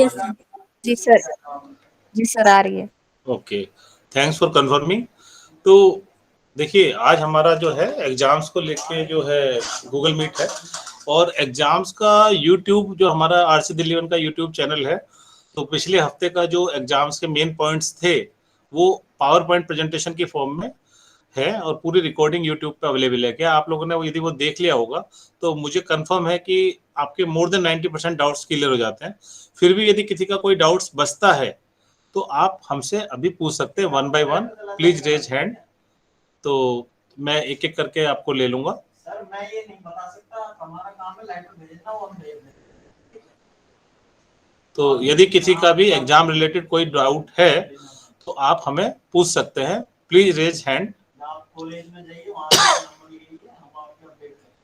Yes जी sir, जी sir आ रही है। Okay, thanks for confirming. तो देखिए, आज हमारा जो है एग्जाम्स को लेके जो है गूगल मीट है, और एग्जाम्स का यूट्यूब जो हमारा आरसी दिल्ली वन का यूट्यूब चैनल है, तो पिछले हफ्ते का जो एग्जाम्स के मेन पॉइंट्स थे वो पावर पॉइंट प्रेजेंटेशन की फॉर्म में है, और पूरी रिकॉर्डिंग यूट्यूब पे अवेलेबल है। क्या आप लोगों ने यदि वो देख लिया होगा तो मुझे कंफर्म है कि आपके मोर देन 90% डाउट्स क्लियर हो जाते हैं। फिर भी यदि किसी का कोई डाउट्स बचता है तो आप हमसे अभी पूछ सकते हैं, one by one. Please raise hand, तो मैं एक एक करके आपको ले लूंगा। सर मैं ये नहीं बता सकता, हमारा काम है लेटर भेजना और भेज देना। तो यदि किसी का भी एग्जाम रिलेटेड कोई डाउट है तो आप हमें पूछ सकते हैं, प्लीज रेज हैंड। आप कॉलेज में जाइए, वहां पे नंबर लीजिए, हम आपको अपडेट करेंगे।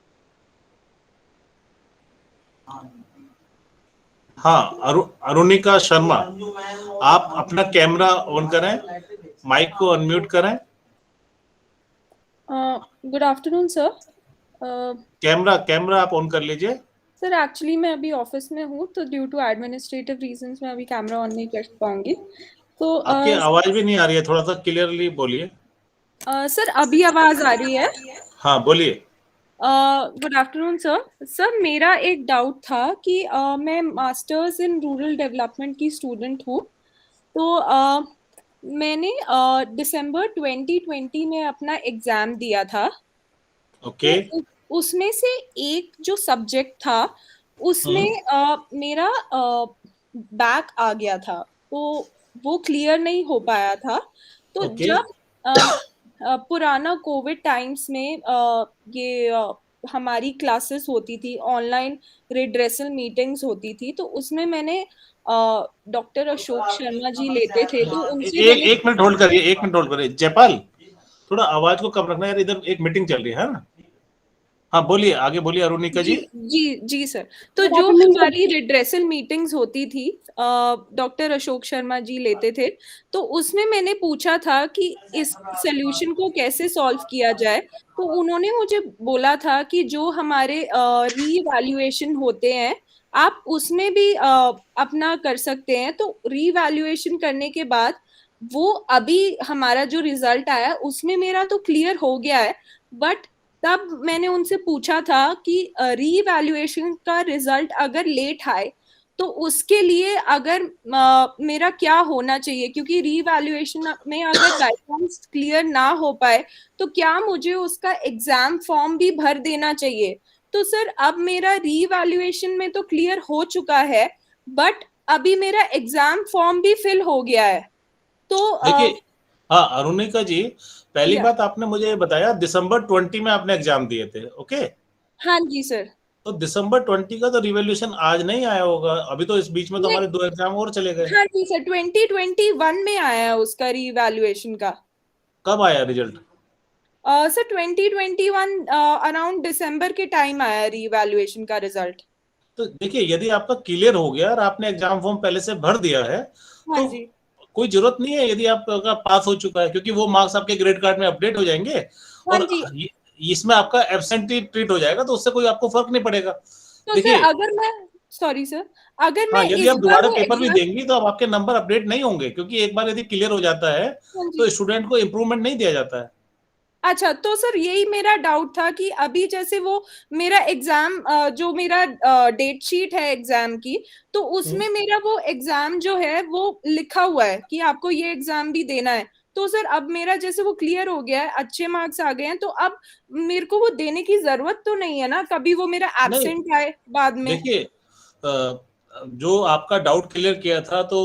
हाँ, अरुणिका शर्मा, आप अपना कैमरा ऑन करें, माइक को अनम्यूट करें। Good afternoon sir. कैमरा आप ऑन कर लीजिए। सर एक्चुअली मैं अभी ऑफिस में हूँ, तो ड्यू टू एडमिनिस्ट्रेटिव रीजंस मैं अभी कैमरा ऑन नहीं कर पाऊंगी। तो आपकी आवाज भी नहीं आ रही है, थोड़ा सा क्लियरली बोलिए। सर अभी आवाज आ रही है? हाँ बोलिए। Good afternoon sir. सर मेरा एक डाउट था कि मैं मास्टर्स इन रूरल डेवलपमेंट की स्टूडेंट हूँ। तो मैंने दिसंबर 2020 में अपना एग्जाम दिया था। ओके। तो उसमें से एक जो सब्जेक्ट था उसमें मेरा बैक आ गया था, तो वो क्लियर नहीं हो पाया था। तो Okay. जब पुराना कोविड टाइम्स में ये हमारी क्लासेस होती थी, ऑनलाइन रिड्रेसल मीटिंग्स होती थी, तो उसमें मैंने डॉक्टर अशोक शर्मा जी लेते थे, तो उनसे मैंने एक मिनट होल्ड करिए, एक मिनट होल्ड करिए। जयपाल, थोड़ा आवाज को कम रखना यार, इधर एक मीटिंग चल रही है ना। हाँ बोलिए, आगे बोलिए अरुणिका जी। जी जी सर। तो जो हमारी रिड्रेसल मीटिंग्स होती थी, डॉक्टर अशोक शर्मा जी लेते थे, तो उसमें मैंने पूछा था कि इस सॉल्यूशन को कैसे सॉल्व किया जाए। तो उन्होंने मुझे बोला था कि जो हमारे रीवैल्यूएशन होते हैं आप उसमें भी अपना कर सकते हैं। तो रीवैल्यूएशन करने के बाद वो अभी हमारा जो रिजल्ट आया उसमें मेरा तो क्लियर हो गया है, बट तब मैंने उनसे पूछा था कि रीवैल्यूएशन का रिजल्ट अगर लेट आए तो उसके लिए अगर मेरा क्या होना चाहिए, क्योंकि रीवैल्यूएशन में अगर गाइडलाइंस क्लियर ना हो पाए तो क्या मुझे उसका एग्जाम फॉर्म भी भर देना चाहिए। तो सर अब मेरा रीवैल्यूएशन में तो क्लियर हो चुका है, बट अभी मेरा एग्जाम फॉर्म भी फिल हो गया है। तो देखिए, हाँ अरुणिका जी, पहली या बात आपने मुझे बताया दिसंबर 20 में आपने एग्जाम दिए थे, ओके। हाँ जी सर। तो दिसंबर 20 का तो रिवॉल्यूशन आज नहीं आया होगा, अभी तो इस बीच में तो नहीं, हमारे 2 एग्जाम और चले गए। हाँ जी सर, 2021 में आया है उसका रीवैल्यूएशन का। कब आया रिजल्ट? सर 2021 अराउंड दिसंबर के टाइम आया रीवैल्यूएशन का रिजल्ट। तो देखिए, यदि आपका क्लियर हो गया और आपने एग्जाम फॉर्म पहले से भर दिया है हाँ तो जी। कोई जरूरत नहीं है, यदि आपका पास हो चुका है, क्योंकि वो मार्क्स आपके ग्रेड कार्ड में अपडेट हो जाएंगे, हाँ और जी। इसमें आपका एब्सेंटी ट्रीट हो जाएगा, तो उससे कोई आपको फर्क नहीं पड़ेगा। तो सर देखिए, अगर मैं सॉरी सर, अगर हाँ मैं यदि इस आप बार दोबारा वो पेपर भी एग्जाम देंगी तो अब आपके नंबर अपडेट नहीं होंगे, क्योंकि एक बार यदि क्लियर हो जाता है हाँ जी। तो स्टूडेंट को इम्प्रूवमेंट नहीं दिया जाता है। अच्छा, तो सर यही मेरा डाउट था कि अभी जैसे वो मेरा एग्जाम जो मेरा डेट शीट है एग्जाम की, तो उसमें मेरा वो एग्जाम जो है वो लिखा हुआ है कि आपको ये एग्जाम भी देना है। तो सर अब मेरा जैसे वो क्लियर हो गया है, अच्छे मार्क्स आ गए हैं, तो अब मेरे को वो देने की जरूरत तो नहीं है ना, कभी वो मेरा नहीं, एब्सेंट आए बाद में। देखिए, जो आपका डाउट क्लियर किया था तो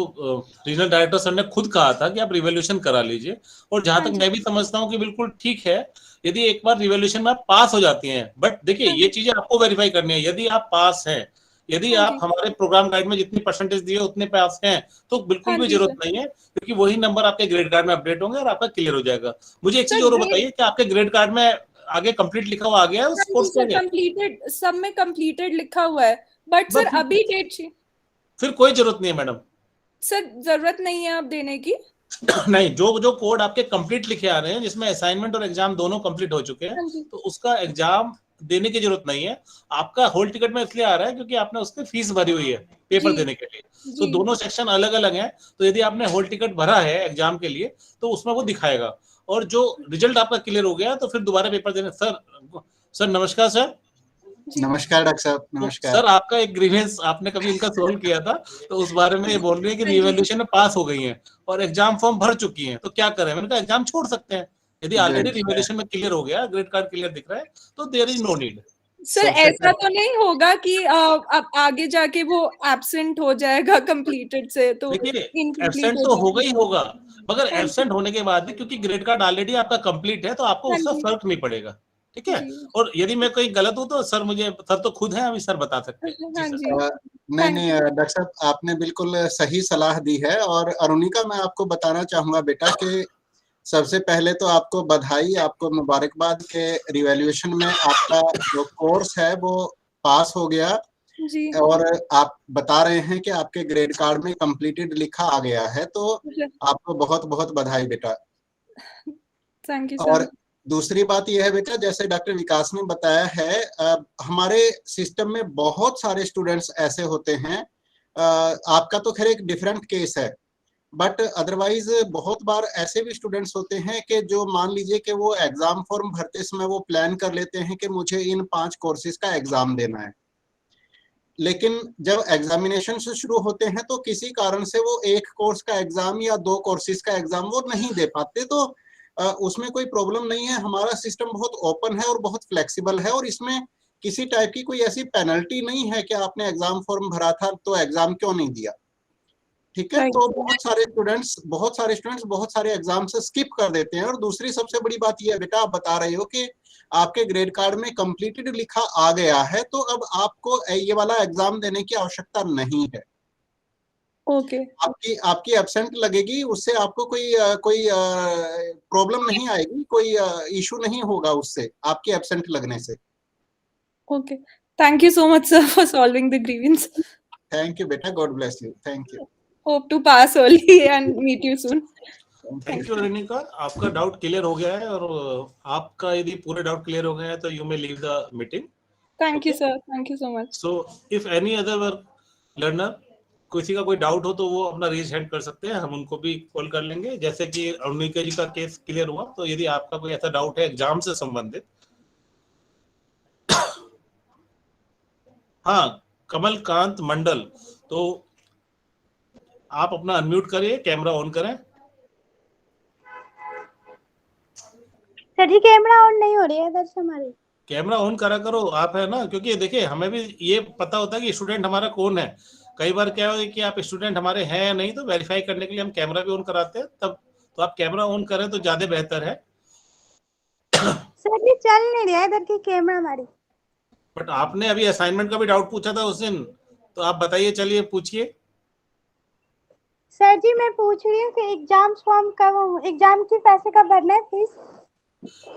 रीजनल डायरेक्टर सर ने खुद कहा था कि आप रिवॉल्यूशन करा लीजिए, और जहां हाँ तक जी। मैं भी समझता हूं कि बिल्कुल ठीक है यदि एक बार रिवॉल्यूशन में आप पास हो जाती हैं। बट देखिए, हाँ ये जी। चीजें आपको वेरीफाई करनी है। यदि आप पास हैं, यदि हाँ आप जी। हमारे प्रोग्राम गाइड में जितनी परसेंटेज दिए उतने पास हैं, तो बिल्कुल हाँ भी जी जरूरत सर। नहीं है, क्योंकि वही नंबर आपके ग्रेड कार्ड में अपडेट होंगे और आपका क्लियर हो जाएगा। मुझे एक चीज सर और ग्रेड बताइए कि आपके ग्रेड कार्ड में आगे कंप्लीट लिखा हुआ आ गया है हाँ उस जी कोर्स के सर, आगे? कंप्लीटेड, सब में कंप्लीटेड लिखा हुआ है, बट सर बस अभी डेट शीट फिर कोई जरूरत नहीं है मैडम। सर जरूरत नहीं है अब देने की। नहीं, जो जो कोड आपके कंप्लीट लिखे आ रहे हैं, जिसमें असाइनमेंट और एग्जाम दोनों कंप्लीट हो चुके हैं, हाँ जी। तो उसका एग्जाम देने की जरूरत नहीं है। आपका होल टिकट में इसलिए आ रहा है क्योंकि आपने उसकी फीस भरी हुई है पेपर जी देने के लिए। तो जी दोनों सेक्शन अलग अलग हैं। तो यदि आपने होल टिकट भरा है एग्जाम के लिए तो उसमें वो दिखाएगा, और जो रिजल्ट आपका क्लियर हो गया तो फिर दोबारा पेपर देने। सर नमस्कार सर। जी नमस्कार डॉक्टर साहब, तो नमस्कार। सर आपका एक ग्रीवेंस आपने कभी इनका सोल्व किया था, तो उस बारे में ये बोल रही है कि रीवैल्यूएशन में पास हो गई हैं और एग्जाम फॉर्म भर चुकी हैं, तो क्या करें? मैंने कहा एग्जाम छोड़ सकते हैं, यदि ऑलरेडी गुड। रीवैल्यूएशन में क्लियर हो गया, ग्रेड कार्ड क्लियर दिख रहा है, तो there is no need. Sir सबसे ऐसा तो नहीं होगा कि अब आगे जाके वो एब्सेंट हो जाएगा कंप्लीटेड से, तो देखिए इनकम्प्लीट एब्सेंट हो तो होगा ही जाएगा। होगा, मगर हाँ जी एब्सेंट होने के बाद भी क्योंकि ग्रेड कार्ड ऑलरेडी आपका कंप्लीट है तो आपको हाँ उससे जी फर्क नहीं पड़ेगा, ठीक है? जी और यदि मैं कहीं गलत हूं तो सर मुझे, सर तो खुद है, अभी सर बता सकते हैं। जी हाँ सर। जी नहीं थैंक नहीं यू। डॉक्टर साहब, आपने बिल्कुल सही सलाह दी है। और अरुणिका, मैं आपको बताना चाहूंगा बेटा कि सबसे पहले तो आपको बधाई, आपको मुबारकबाद के रिवैल्यूएशन में आपका जो कोर्स है वो पास हो गया। जी और आप बता रहे हैं कि आपके ग्रेड कार्ड में कंप्लीटेड लिखा आ गया है, तो आपको बहुत बहुत बधाई बेटा। थैंक यू और सर। दूसरी बात यह है बेटा, जैसे डॉक्टर विकास ने बताया है, हमारे सिस्टम में बहुत सारे स्टूडेंट्स ऐसे होते हैं। आपका तो खैर एक डिफरेंट केस है, बट अदरवाइज बहुत बार ऐसे भी स्टूडेंट्स होते हैं कि जो मान लीजिए कि वो एग्जाम फॉर्म भरते समय वो प्लान कर लेते हैं कि मुझे इन 5 कोर्सेज का एग्जाम देना है, लेकिन जब एग्जामिनेशन से शुरू होते हैं तो किसी कारण से वो एक कोर्स का एग्जाम या 2 कोर्सेज का एग्जाम वो नहीं दे पाते। तो उसमें कोई प्रॉब्लम नहीं है, हमारा सिस्टम बहुत ओपन है और बहुत फ्लेक्सिबल है, और इसमें किसी टाइप की कोई ऐसी पेनल्टी नहीं है कि आपने एग्जाम फॉर्म भरा था तो एग्जाम क्यों नहीं दिया, ठीक है? तो बहुत सारे स्टूडेंट्स बहुत सारे एग्जाम से स्किप कर देते हैं। और दूसरी सबसे बड़ी बात यह है बेटा, आप बता रहे हो कि आपके ग्रेड कार्ड में कंप्लीटेड लिखा आ गया है, तो अब आपको ये वाला एग्जाम देने की आवश्यकता नहीं है। ओके आपकी एब्सेंट लगेगी, उससे आपको कोई प्रॉब्लम नहीं आएगी, कोई इशू नहीं होगा उससे, आपकी एब्सेंट लगने से। Okay thank you so much sir for solving the grievance. Thank you बेटा, God bless you, thank you. Hope to pass early and meet you soon. Thank you Renika, आपका डाउट क्लियर हो गया है, और आपका यदि पूरे डाउट क्लियर हो गए हैं तो you may leave the meeting. Thank you sir, thank you so much. So if any other learner, किसी का कोई डाउट हो तो वो अपना रेज हैंड कर सकते हैं, हम उनको भी कॉल कर लेंगे। जैसे कि अरुणिका जी का केस क्लियर हुआ, तो यदि आपका कोई ऐसा डाउट है एग्जाम से संबंधित। हाँ, कमलकांत मंडल, तो आप अपना अनम्यूट करिए, कैमरा ऑन करें। सर जी कैमरा ऑन नहीं हो रही है इधर से हमारी। कैमरा ऑन करा करो आप, है ना, क्योंकि देखिए हमें भी ये पता होता है कि स्टूडेंट हमारा कौन है। कई बार क्या है कि आप स्टूडेंट हमारे हैं या नहीं, तो वेरीफाई करने के लिए हम कैमरा भी ऑन कराते हैं तब। तो आप कैमरा ऑन करें तो ज्यादा बेहतर है। सर जी चल नहीं रहा है इधर की कैमरा हमारी। बट आपने अभी असाइनमेंट का भी डाउट पूछा था उस दिन, तो आप बताइए, चलिए पूछिए। सर जी मैं पूछ रही हूँ कि एग्जाम फॉर्म कब, एग्जाम की पैसे कब भरना है फीस?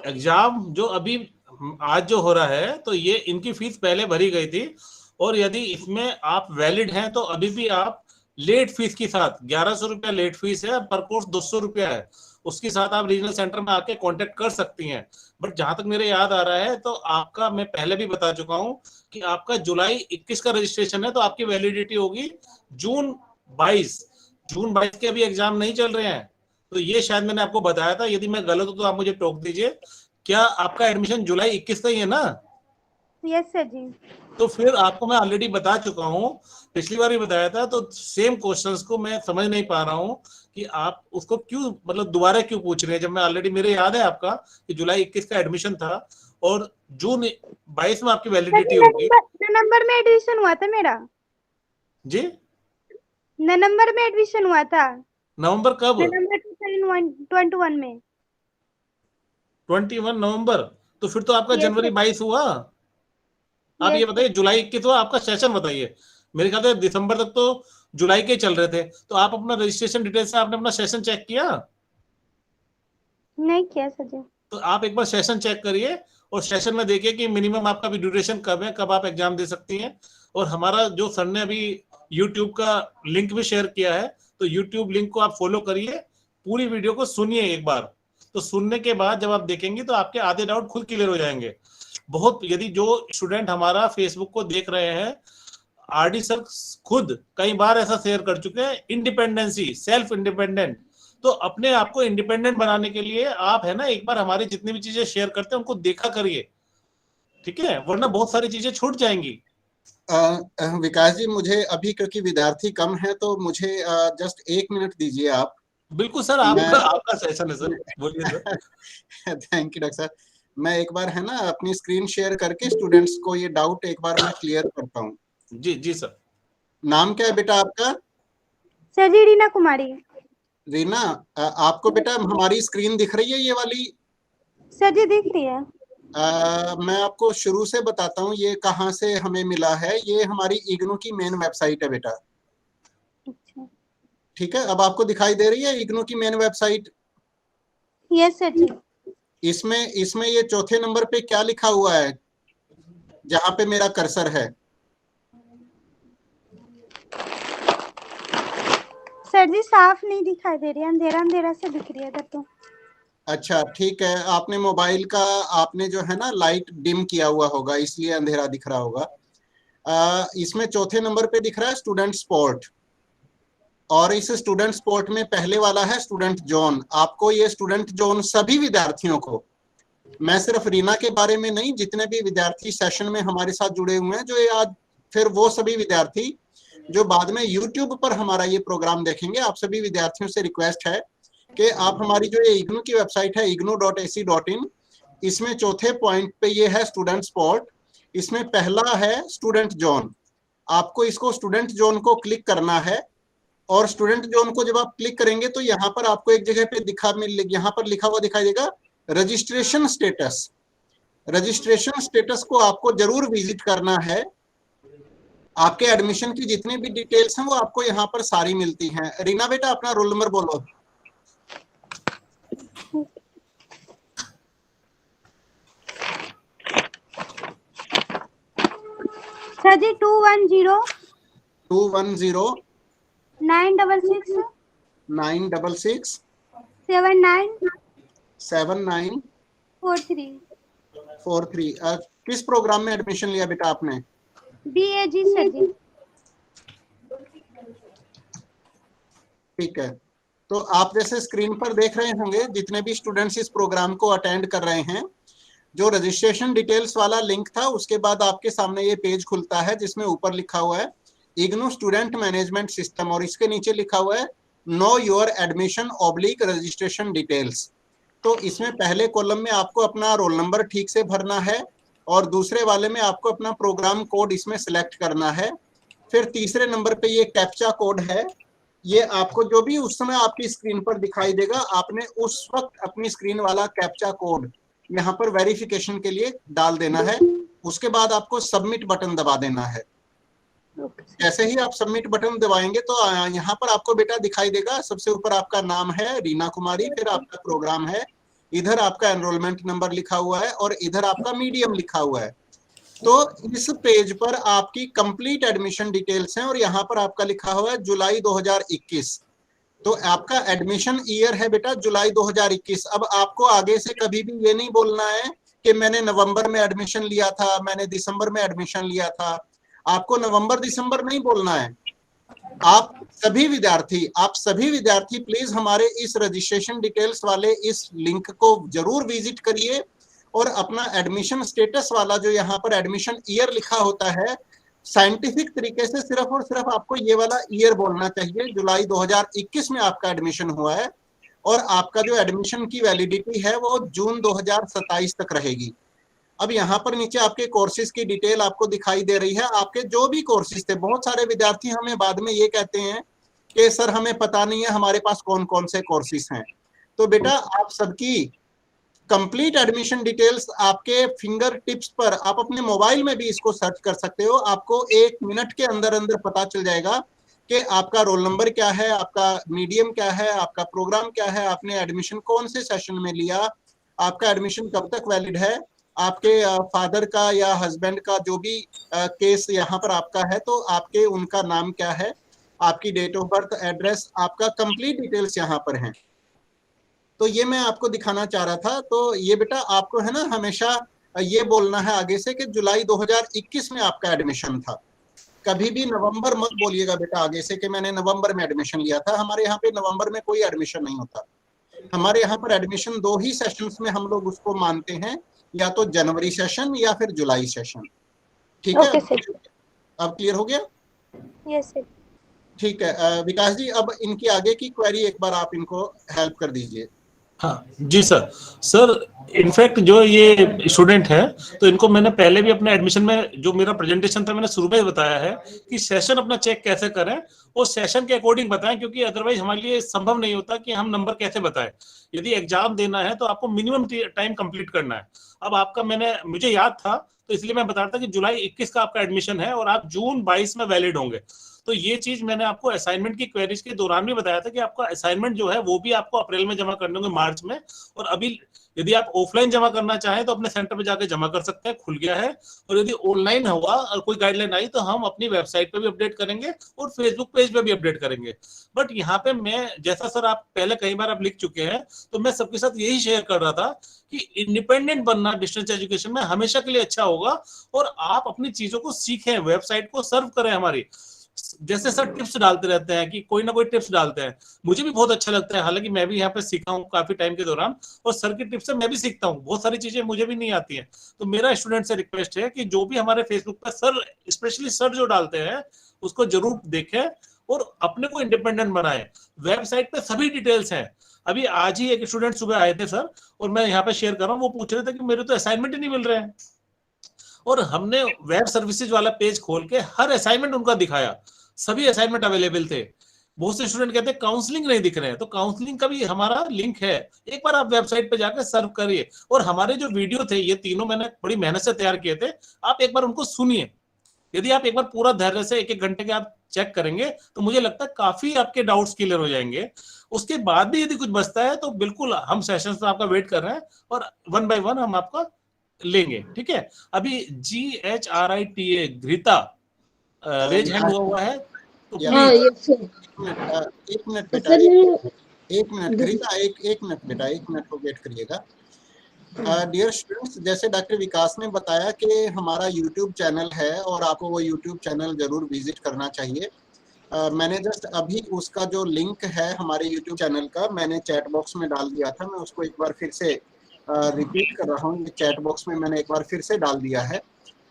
एग्जाम जो अभी आज जो हो रहा है, तो ये इनकी फीस पहले भरी गई थी, और यदि इसमें आप वैलिड हैं तो अभी भी आप लेट फीस के साथ 1100 रुपया लेट फीस है, पर कोर्स 200 रुपया है, उसके साथ आप रीजनल सेंटर में आके कांटेक्ट कर सकती हैं। बट जहां तक मेरे याद आ रहा है, तो आपका मैं पहले भी बता चुका हूं कि आपका जुलाई 21 का रजिस्ट्रेशन है, तो आपकी वैलिडिटी होगी जून 22 के अभी एग्जाम नहीं चल रहे हैं। तो ये शायद मैंने आपको बताया था, यदि मैं गलत हूं तो आप मुझे टोक दीजिए। क्या आपका एडमिशन जुलाई 21 का ही है ना? यस सर जी। तो फिर आपको मैं ऑलरेडी बता चुका हूं, पिछली बार भी बताया था, तो सेम क्वेश्चंस को मैं समझ नहीं पा रहा हूं कि आप उसको क्यों, मतलब दोबारा क्यों पूछ रहे हैं, जब मैं ऑलरेडी, मेरे याद है आपका कि जुलाई 21 का एडमिशन था और जून 22 में आपकी वैलिडिटी होगी। नवंबर में एडमिशन हुआ था मेरा जी, नवंबर में एडमिशन हुआ था। नवंबर कब? नवंबर 2021 में। 21 नवंबर, तो फिर तो आपका Yes, जनवरी sir. 22 हुआ। आप Yes, ये बताइए जुलाई 21 हुआ, आपका सेशन बताइए। मेरे ख्याल से दिसंबर तक तो जुलाई के चल रहे थे, तो आप अपना रजिस्ट्रेशन डिटेल से आपने अपना सेशन चेक किया? नहीं किया सर जी। तो आप एक बार सेशन चेक करिए, और सेशन में देखिए कि मिनिमम आपका भी ड्यूरेशन कब है, कब आप एग्जाम दे सकती हैं। और हमारा जो सर ने अभी यूट्यूब का लिंक भी शेयर किया है, तो यूट्यूब लिंक को आप फॉलो करिए, पूरी वीडियो को सुनिए एक बार। तो सुनने के बाद जब आप देखेंगे तो आपके आधे डाउट खुद क्लियर हो जाएंगे। बहुत, यदि जो स्टूडेंट हमारा फेसबुक को देख रहे हैं, आरडी सर खुद कई बार ऐसा शेयर कर चुके हैं, इंडिपेंडेंसी, सेल्फ इंडिपेंडेंट। तो अपने आप को इंडिपेंडेंट बनाने के लिए आप है ना, एक बार हमारी जितनी भी चीजें शेयर करते हैं उनको देखा करिए, ठीक है, वरना बहुत सारी चीजें छूट जाएंगी। विकास जी, मुझे अभी क्योंकि विद्यार्थी कम है तो मुझे जस्ट 1 मिनट दीजिए आप। बिल्कुल सर, आपका सेशन है सर, बोलिए sir. Thank you doctor sir. मैं एक बार है ना अपनी स्क्रीन शेयर करके स्टूडेंट्स को ये डाउट एक बार मैं क्लियर करता हूँ। जी जी सर। नाम क्या है बेटा आपका? सर जी रीना कुमारी। रीना, आपको बेटा हमारी स्क्रीन दिख रही है ये वाली? सर जी दिख रही है। मैं आपको शुरू से बताता हूँ ये कहाँ से हमें मिला है। ये हमारी इग्नू की मेन वेबसाइट है बेटा। अच्छा, ठीक है, अब आपको दिखाई दे रही है इग्नू की मेन वेबसाइट? यस सर जी। इसमें ये चौथे नंबर पे क्या लिखा हुआ है जहां पे मेरा कर्सर है? सर जी साफ नहीं दिखाई दे रही है, अंधेरा अंधेरा से दिख रही है इधर तो। अच्छा ठीक है, आपने मोबाइल का आपने जो है ना लाइट डिम किया हुआ होगा, इसलिए अंधेरा दिख रहा होगा। इसमें चौथे नंबर पे दिख रहा है स्टूडेंट स्पोर्ट, और इस स्टूडेंट स्पोर्ट में पहले वाला है स्टूडेंट जोन। आपको ये स्टूडेंट जोन सभी विद्यार्थियों को, मैं सिर्फ रीना के बारे में नहीं, जितने भी विद्यार्थी सेशन में हमारे साथ जुड़े हुए हैं, जो ये आज फिर वो सभी विद्यार्थी जो बाद में YouTube पर हमारा ये प्रोग्राम देखेंगे, आप सभी विद्यार्थियों से रिक्वेस्ट है कि आप हमारी जो ये इग्नू की वेबसाइट है ignu.ac.in, इसमें चौथे पॉइंट पे ये है स्टूडेंट स्पोर्ट, इसमें पहला है स्टूडेंट जोन। आपको इसको स्टूडेंट जोन को क्लिक करना है, और स्टूडेंट जोन को जब आप क्लिक करेंगे तो यहाँ पर आपको एक जगह पे यहाँ पर लिखा हुआ दिखाई देगा रजिस्ट्रेशन स्टेटस। रजिस्ट्रेशन स्टेटस को आपको जरूर विजिट करना है। आपके एडमिशन की जितनी भी डिटेल्स हैं वो आपको यहाँ पर सारी मिलती हैं। रीना बेटा अपना रोल नंबर बोलो। सर जी 210 210 966 966 79 79 43 43। किस प्रोग्राम में एडमिशन लिया बेटा आपने? BAG सर जी। ठीक है, तो आप जैसे स्क्रीन पर देख रहे होंगे जितने भी स्टूडेंट्स इस प्रोग्राम को अटेंड कर रहे हैं, जो रजिस्ट्रेशन डिटेल्स वाला लिंक था उसके बाद आपके सामने ये पेज खुलता है जिसमें ऊपर लिखा हुआ है इग्नू स्टूडेंट मैनेजमेंट सिस्टम, और इसके नीचे लिखा हुआ है know your admission / registration details. तो इसमें पहले कॉलम में आपको अपना रोल नंबर ठीक से भरना है, और दूसरे वाले में आपको अपना प्रोग्राम कोड इसमें सिलेक्ट करना है। फिर तीसरे नंबर पे ये कैप्चा कोड है, ये आपको जो भी उस समय आपकी स्क्रीन पर दिखाई देगा, आपने उस वक्त अपनी स्क्रीन वाला कैप्चा कोड यहाँ पर वेरिफिकेशन के लिए डाल देना है। उसके बाद आपको सबमिट बटन दबा देना है। जैसे ही आप सबमिट बटन दबाएंगे तो यहाँ पर आपको बेटा दिखाई देगा, सबसे ऊपर आपका नाम है रीना कुमारी, फिर आपका प्रोग्राम है, इधर आपका एनरोलमेंट नंबर लिखा हुआ है, और इधर आपका मीडियम लिखा हुआ है। तो इस पेज पर आपकी कंप्लीट एडमिशन डिटेल्स हैं, और यहाँ पर आपका लिखा हुआ है जुलाई 2021। तो आपका एडमिशन ईयर है बेटा जुलाई 2021। अब आपको आगे से कभी भी ये नहीं बोलना है कि मैंने नवंबर में एडमिशन लिया था, मैंने दिसंबर में एडमिशन लिया था। आपको नवंबर दिसंबर नहीं बोलना है। आप सभी विद्यार्थी प्लीज हमारे इस रजिस्ट्रेशन डिटेल्स वाले इस लिंक को जरूर विजिट करिए, और अपना एडमिशन स्टेटस वाला जो यहाँ पर एडमिशन ईयर लिखा होता है, साइंटिफिक तरीके से सिर्फ और सिर्फ आपको ये वाला ईयर बोलना चाहिए, जुलाई 2021 में आपका एडमिशन हुआ है, और आपका जो एडमिशन की वैलिडिटी है वो जून 2027 तक रहेगी। अब यहाँ पर नीचे आपके कोर्सेज की डिटेल आपको दिखाई दे रही है। आपके जो भी कोर्सेज थे, बहुत सारे विद्यार्थी हमें बाद में ये कहते हैं कि सर हमें पता नहीं है हमारे पास कौन कौन से कोर्सेज हैं। तो बेटा आप सबकी कंप्लीट एडमिशन डिटेल्स आपके फिंगर टिप्स पर, आप अपने मोबाइल में भी इसको सर्च कर सकते हो। आपको 1 मिनट के अंदर अंदर पता चल जाएगा कि आपका रोल नंबर क्या है, आपका मीडियम क्या है, आपका प्रोग्राम क्या है, आपने एडमिशन कौन से सेशन में लिया, आपका एडमिशन कब तक वैलिड है, आपके फादर का या हस्बैंड का जो भी केस यहाँ पर आपका है तो आपके उनका नाम क्या है, आपकी डेट ऑफ बर्थ, एड्रेस, आपका कंप्लीट डिटेल्स यहाँ पर हैं। तो ये मैं आपको दिखाना चाह रहा था। तो ये बेटा आपको है ना हमेशा ये बोलना है आगे से कि जुलाई 2021 में आपका एडमिशन था। कभी भी नवंबर मत बोलिएगा बेटा आगे से कि मैंने नवंबर में एडमिशन लिया था। हमारे यहाँ पे नवंबर में कोई एडमिशन नहीं होता। हमारे यहाँ पर एडमिशन 2 ही सेशंस में हम लोग उसको मानते हैं, या तो जनवरी सेशन या फिर जुलाई सेशन। ठीक है, अब क्लियर हो गया? Yes sir. ठीक है विकास जी, अब इनकी आगे की क्वेरी एक बार आप इनको हेल्प कर दीजिए। हाँ जी सर इनफैक्ट जो ये स्टूडेंट है तो इनको मैंने पहले भी अपने एडमिशन में जो मेरा प्रेजेंटेशन था मैंने शुरू में ही बताया है कि सेशन अपना चेक कैसे करें और सेशन के अकॉर्डिंग बताएं, क्योंकि अदरवाइज हमारे लिए संभव नहीं होता कि हम नंबर कैसे बताएं। यदि एग्जाम देना है तो आपको मिनिमम टाइम कंप्लीट करना है। अब आपका मुझे याद था तो इसलिए मैं बता रहा था कि जुलाई 21 का आपका एडमिशन है और आप जून 22 में वैलिड होंगे। तो ये चीज मैंने आपको असाइनमेंट की क्वेरीज के दौरान भी बताया था कि आपका असाइनमेंट जो है वो भी आपको अप्रैल में जमा करने होंगे, मार्च में। और अभी यदि आप ऑफलाइन जमा करना चाहें तो अपने सेंटर पे जाके जमा कर सकते हैं, खुल गया है। और यदि ऑनलाइन हुआ और कोई गाइडलाइन आई तो हम अपनी वेबसाइट पे भी अपडेट करेंगे और फेसबुक पेज पे भी अपडेट करेंगे। बट यहाँ पे मैं, जैसा सर आप पहले कई बार आप लिख चुके हैं, तो मैं सबके साथ यही शेयर कर रहा था कि इंडिपेंडेंट बनना डिस्टेंस एजुकेशन में हमेशा के लिए अच्छा होगा और आप अपनी चीजों को सीखें, वेबसाइट को सर्व करें। हमारी जैसे सर टिप्स डालते रहते हैं कि कोई ना कोई टिप्स डालते हैं, मुझे भी बहुत अच्छा लगता है। हालांकि मैं भी यहाँ पे सीखा हूँ काफी टाइम के दौरान और सर की टिप्स से मैं भी सीखता हूँ, बहुत सारी चीजें मुझे भी नहीं आती हैं। तो मेरा स्टूडेंट से रिक्वेस्ट है कि जो भी हमारे फेसबुक पर सर, स्पेशली सर जो डालते हैं उसको जरूर देखें और अपने को इंडिपेंडेंट बनाएं। वेबसाइट पे सभी डिटेल्स हैं। अभी आज ही एक स्टूडेंट सुबह आए थे सर और मैं यहाँ पे शेयर कर रहा हूँ, वो पूछ रहे थे कि मेरे तो असाइनमेंट ही नहीं मिल रहे हैं। और हमने वेब सर्विसेज वाला पेज खोल के हर असाइनमेंट उनका दिखाया, सभी असाइनमेंट अवेलेबल थे। बहुत से स्टूडेंट कहते हैं काउंसलिंग नहीं दिख रहे हैं, तो काउंसलिंग का भी हमारा लिंक है, एक बार आप वेबसाइट पे जाकर सर्व करिए। और हमारे जो वीडियो थे ये तीनों मैंने बड़ी मेहनत से तैयार किए थे, आप एक बार उनको सुनिए। यदि आप एक बार पूरा धैर्य से 1-1 घंटे के आप चेक करेंगे तो मुझे लगता है काफी आपके डाउट्स क्लियर हो जाएंगे। उसके बाद भी यदि कुछ बचता है तो बिल्कुल हम सेशंस में आपका वेट कर रहे हैं और 1 बाय 1 हम आपका लेंगे। ठीक है, अभी GHRITA घृता रेज हैंड हुआ है, तो प्लीज। एक मिनट बेटा, एक मिनट घृता, एक मिनट बेटा, 1 मिनट को वेट करिएगा। डियर स्टूडेंट्स, जैसे डॉक्टर विकास ने बताया कि हमारा यूट्यूब चैनल है और आपको वो यूट्यूब चैनल जरूर विजिट करना चाहिए। मैंने जस्ट अभी उसका जो लिंक है हमारे यूट्यूब चैनल का मैंने चैट बॉक्स में डाल दिया था। मैं उसको एक बार फिर से रिपीट कर रहा हूँ, चैट बॉक्स में मैंने एक बार फिर से डाल दिया है,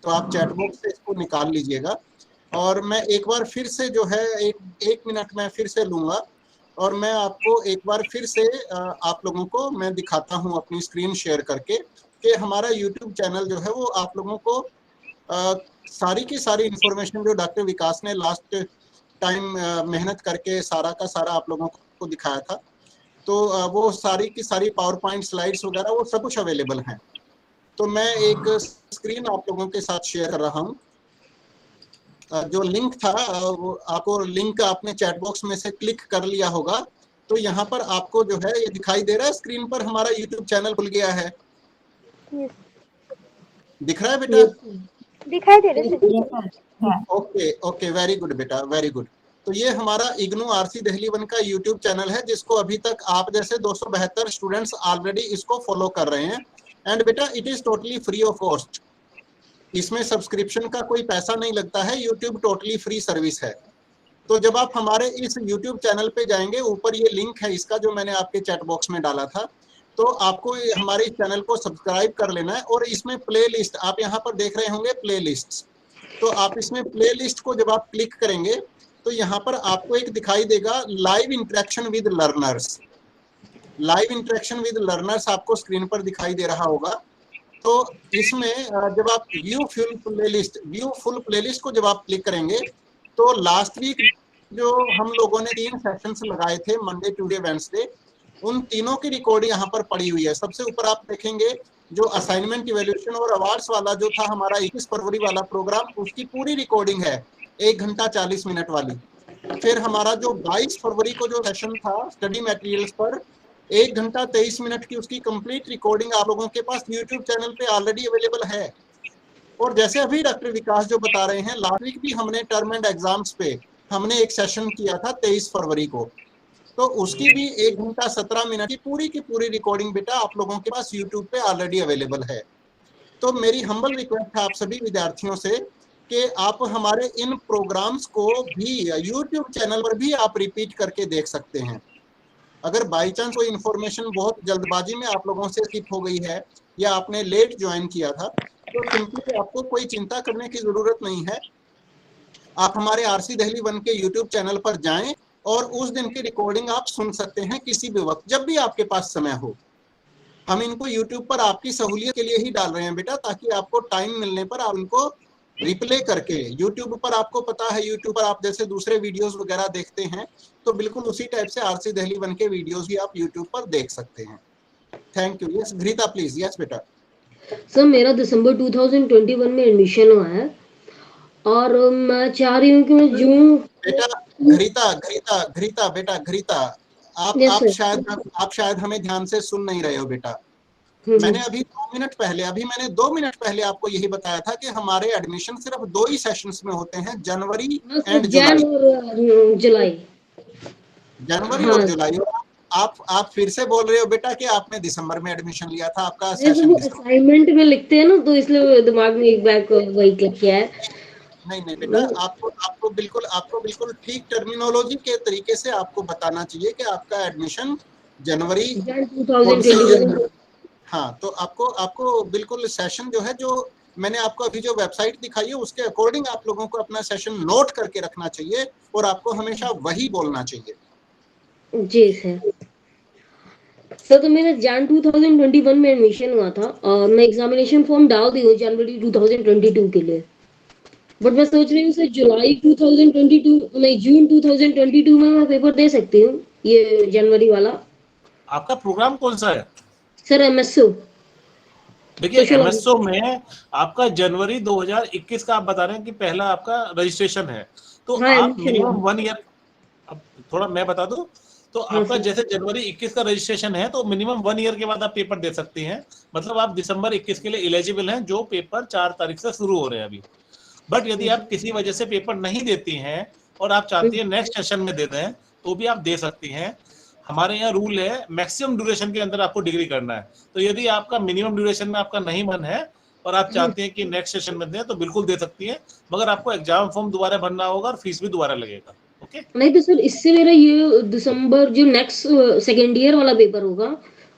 तो आप चैट बॉक्स से इसको निकाल लीजिएगा। और मैं एक बार फिर से जो है एक मिनट में फिर से लूँगा और मैं आपको एक बार फिर से आप लोगों को मैं दिखाता हूं अपनी स्क्रीन शेयर करके कि हमारा यूट्यूब चैनल जो है वो आप लोगों को सारी की सारी इंफॉर्मेशन जो डॉक्टर विकास ने लास्ट टाइम मेहनत करके सारा का सारा आप लोगों को दिखाया था, तो वो सारी की सारी पावर पॉइंट स्लाइड्स वगैरह वो सब कुछ अवेलेबल हैं। तो मैं एक स्क्रीन आप लोगों के साथ शेयर कर रहा हूँ। जो लिंक था वो आपको लिंक आपने चैट बॉक्स में से क्लिक कर लिया होगा, तो यहाँ पर आपको जो है ये दिखाई दे रहा है स्क्रीन पर हमारा यूट्यूब चैनल खुल गया है। दिख रहा है बेटा? दिखाई दे रहा है। ओके ओके, वेरी गुड बेटा, वेरी गुड। तो ये हमारा इग्नू आरसी दिल्ली 1 का यूट्यूब चैनल है जिसको अभी तक आप जैसे 272 स्टूडेंट्स ऑलरेडी इसको फॉलो कर रहे हैं। एंड बेटा it is totally free of cost, इसमें सब्सक्रिप्शन का कोई पैसा नहीं लगता है, यूट्यूब टोटली फ्री सर्विस है। तो जब आप हमारे इस यूट्यूब चैनल पे जाएंगे, ऊपर ये लिंक है इसका जो मैंने आपके चैट बॉक्स में डाला था, तो आपको हमारे इस चैनल को सब्सक्राइब कर लेना है। और इसमें प्ले लिस्ट आप यहाँ पर देख रहे होंगे, प्ले लिस्ट, तो आप इसमें प्ले लिस्ट को जब आप क्लिक करेंगे तो यहाँ पर आपको एक दिखाई देगा live interaction with learners. Live interaction with learners आपको स्क्रीन पर दिखाई दे रहा होगा। तो इसमें जब आप व्यू फुल प्लेलिस्ट को जब आप क्लिक करेंगे तो लास्ट वीक जो हम लोगों ने 3 सेशंस लगाए थे, मंडे ट्यूसडे वेडनेसडे, उन तीनों की रिकॉर्डिंग यहाँ पर पड़ी हुई है। सबसे ऊपर आप देखेंगे जो असाइनमेंट इवैल्यूएशन और अवार्ड्स वाला जो था हमारा 21 फरवरी वाला प्रोग्राम, उसकी पूरी रिकॉर्डिंग है 1 घंटा 40 मिनट वाली। फिर हमारा जो 22 फरवरी को जो सेशन था स्टडी मटेरियल्स पर, 1 घंटा 23 मिनट की उसकी कंप्लीट रिकॉर्डिंग आप लोगों के पास यूट्यूब चैनल पे ऑलरेडी अवेलेबल है। और जैसे अभी डॉक्टर विकास जो बता रहे हैं, लास्ट वीक भी हमने टर्म एंड एग्जाम्स पे हमने एक सेशन किया था 23 फरवरी को, तो उसकी भी 1 घंटा 17 मिनट की पूरी रिकॉर्डिंग बेटा आप लोगों के पास यूट्यूब पे ऑलरेडी अवेलेबल है। तो मेरी हम्बल रिक्वेस्ट है आप सभी विद्यार्थियों से कि आप हमारे इन प्रोग्राम्स को भी यूट्यूब चैनल पर भी आप रिपीट करके देख सकते हैं। अगर बाई चांस कोई इन्फॉर्मेशन बहुत जल्दबाजी में आप लोगों से स्किप हो गई है या आपने लेट ज्वाइन किया था, तो सिंपली आपको कोई चिंता करने की जरूरत नहीं है। आप हमारे आरसी दिल्ली 1 के यूट्यूब चैनल पर जाएं और उस दिन की रिकॉर्डिंग आप सुन सकते हैं किसी भी वक्त, जब भी आपके पास समय हो। हम इनको यूट्यूब पर आपकी सहूलियत के लिए ही डाल रहे हैं बेटा, ताकि आपको टाइम मिलने पर आप इनको रिप्ले करके, यूट्यूब पर आपको पता है, यूट्यूब पर आप जैसे दूसरे वीडियोस वगैरह देखते हैं, तो बिल्कुल उसी टाइप से आरसी दिल्ली 1 के वीडियोस भी आप यूट्यूब पर देख सकते हैं। Thank you. Yes Ghrita please. Yes बेटा। सर मेरा दिसंबर 2021 में एडमिशन हुआ है और मैं चाह रही हूँ कि मैं जून। बेटा घृता बेटा घृता, आप शायद हमें ध्यान से सुन नहीं रहे हो बेटा। मैंने अभी 2 मिनट पहले आपको यही बताया था कि हमारे एडमिशन सिर्फ 2 ही सेशंस में होते हैं, जनवरी एंड जुलाई। जनवरी और जुलाई। आप फिर से बोल रहे हो बेटा कि आपने दिसंबर में एडमिशन लिया था, आपका सेशन असाइनमेंट में लिखते हैं ना, तो इसलिए दिमाग में एक बार वही क्लिक किया है। नहीं बेटा, आपको बिल्कुल ठीक टर्मिनोलॉजी के तरीके से आपको बताना चाहिए कि आपका एडमिशन जनवरी 2021। हाँ, तो आपको बिल्कुल सेशन जो है, जो मैंने आपको अभी जो वेबसाइट दिखाई है उसके अकॉर्डिंग आप लोगों को अपना सेशन नोट करके रखना चाहिए और आपको हमेशा वही बोलना चाहिए। जी सर तो मेरा जन 2021 में एडमिशन हुआ था और मैं एग्जामिनेशन फॉर्म डाल दी हूँ जनवरी 2022 के लिए, बट मैं सोच रही हूँ सर जुलाई 2022 नहीं जून 2022 में मैं पेपर दे सकती हूँ, ये जनवरी वाला। आपका प्रोग्राम कौन सा है सर? एमएसओ। देखिए एमएसओ में आपका जनवरी 2021 का आप बता रहे हैं कि पहला आपका रजिस्ट्रेशन है, तो हाँ, आप मिनिमम 1 ईयर, अब थोड़ा मैं बता दूं तो आपका जैसे जनवरी 21 का रजिस्ट्रेशन है तो मिनिमम 1 ईयर के बाद आप पेपर दे सकती हैं। मतलब आप दिसंबर 21 के लिए एलिजिबल हैं, जो पेपर 4 तारीख से शुरू हो रहे हैं अभी। बट यदि आप किसी वजह से पेपर नहीं देती हैं और आप चाहती हैं नेक्स्ट सेशन में दे दें, तो भी आप दे सकती हैं। हमारे यहाँ रूल है मैक्सिमम ड्यूरेशन के अंदर आपको डिग्री करना है, तो यदि आपका मिनिमम ड्यूरेशन में आपका नहीं मन है और आप चाहते हैं कि नेक्स्ट सेशन में दें, तो बिल्कुल दे सकती हैं, मगर आपको एग्जाम फॉर्म दोबारा भरना होगा और फीस भी दोबारा लगेगा। ओके नहीं तो सर इससे मेरा ये दिसंबर जो नेक्स्ट सेकेंड ईयर वाला पेपर होगा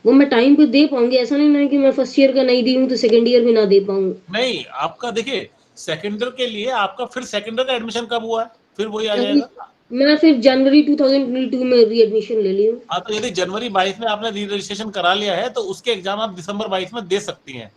वो मैं टाइम पे दे पाऊंगी? ऐसा नहीं ना कि मैं फर्स्ट ईयर का नहीं दी हूँ तो सेकेंड ईयर भी ना दे पाऊँ। नहीं, आपका देखिए सेकेंड ईयर के लिए आपका फिर सेकेंड ईयर का एडमिशन कब हुआ है, फिर वही आ जाएगा। मैं फिर जनवरी 2022 में री एडमिशन ले ली हूँ। हाँ, तो यदि जनवरी 22 में आपने री रजिस्ट्रेशन करा लिया है तो उसके एग्जाम आप दिसंबर 22 में दे सकती हैं।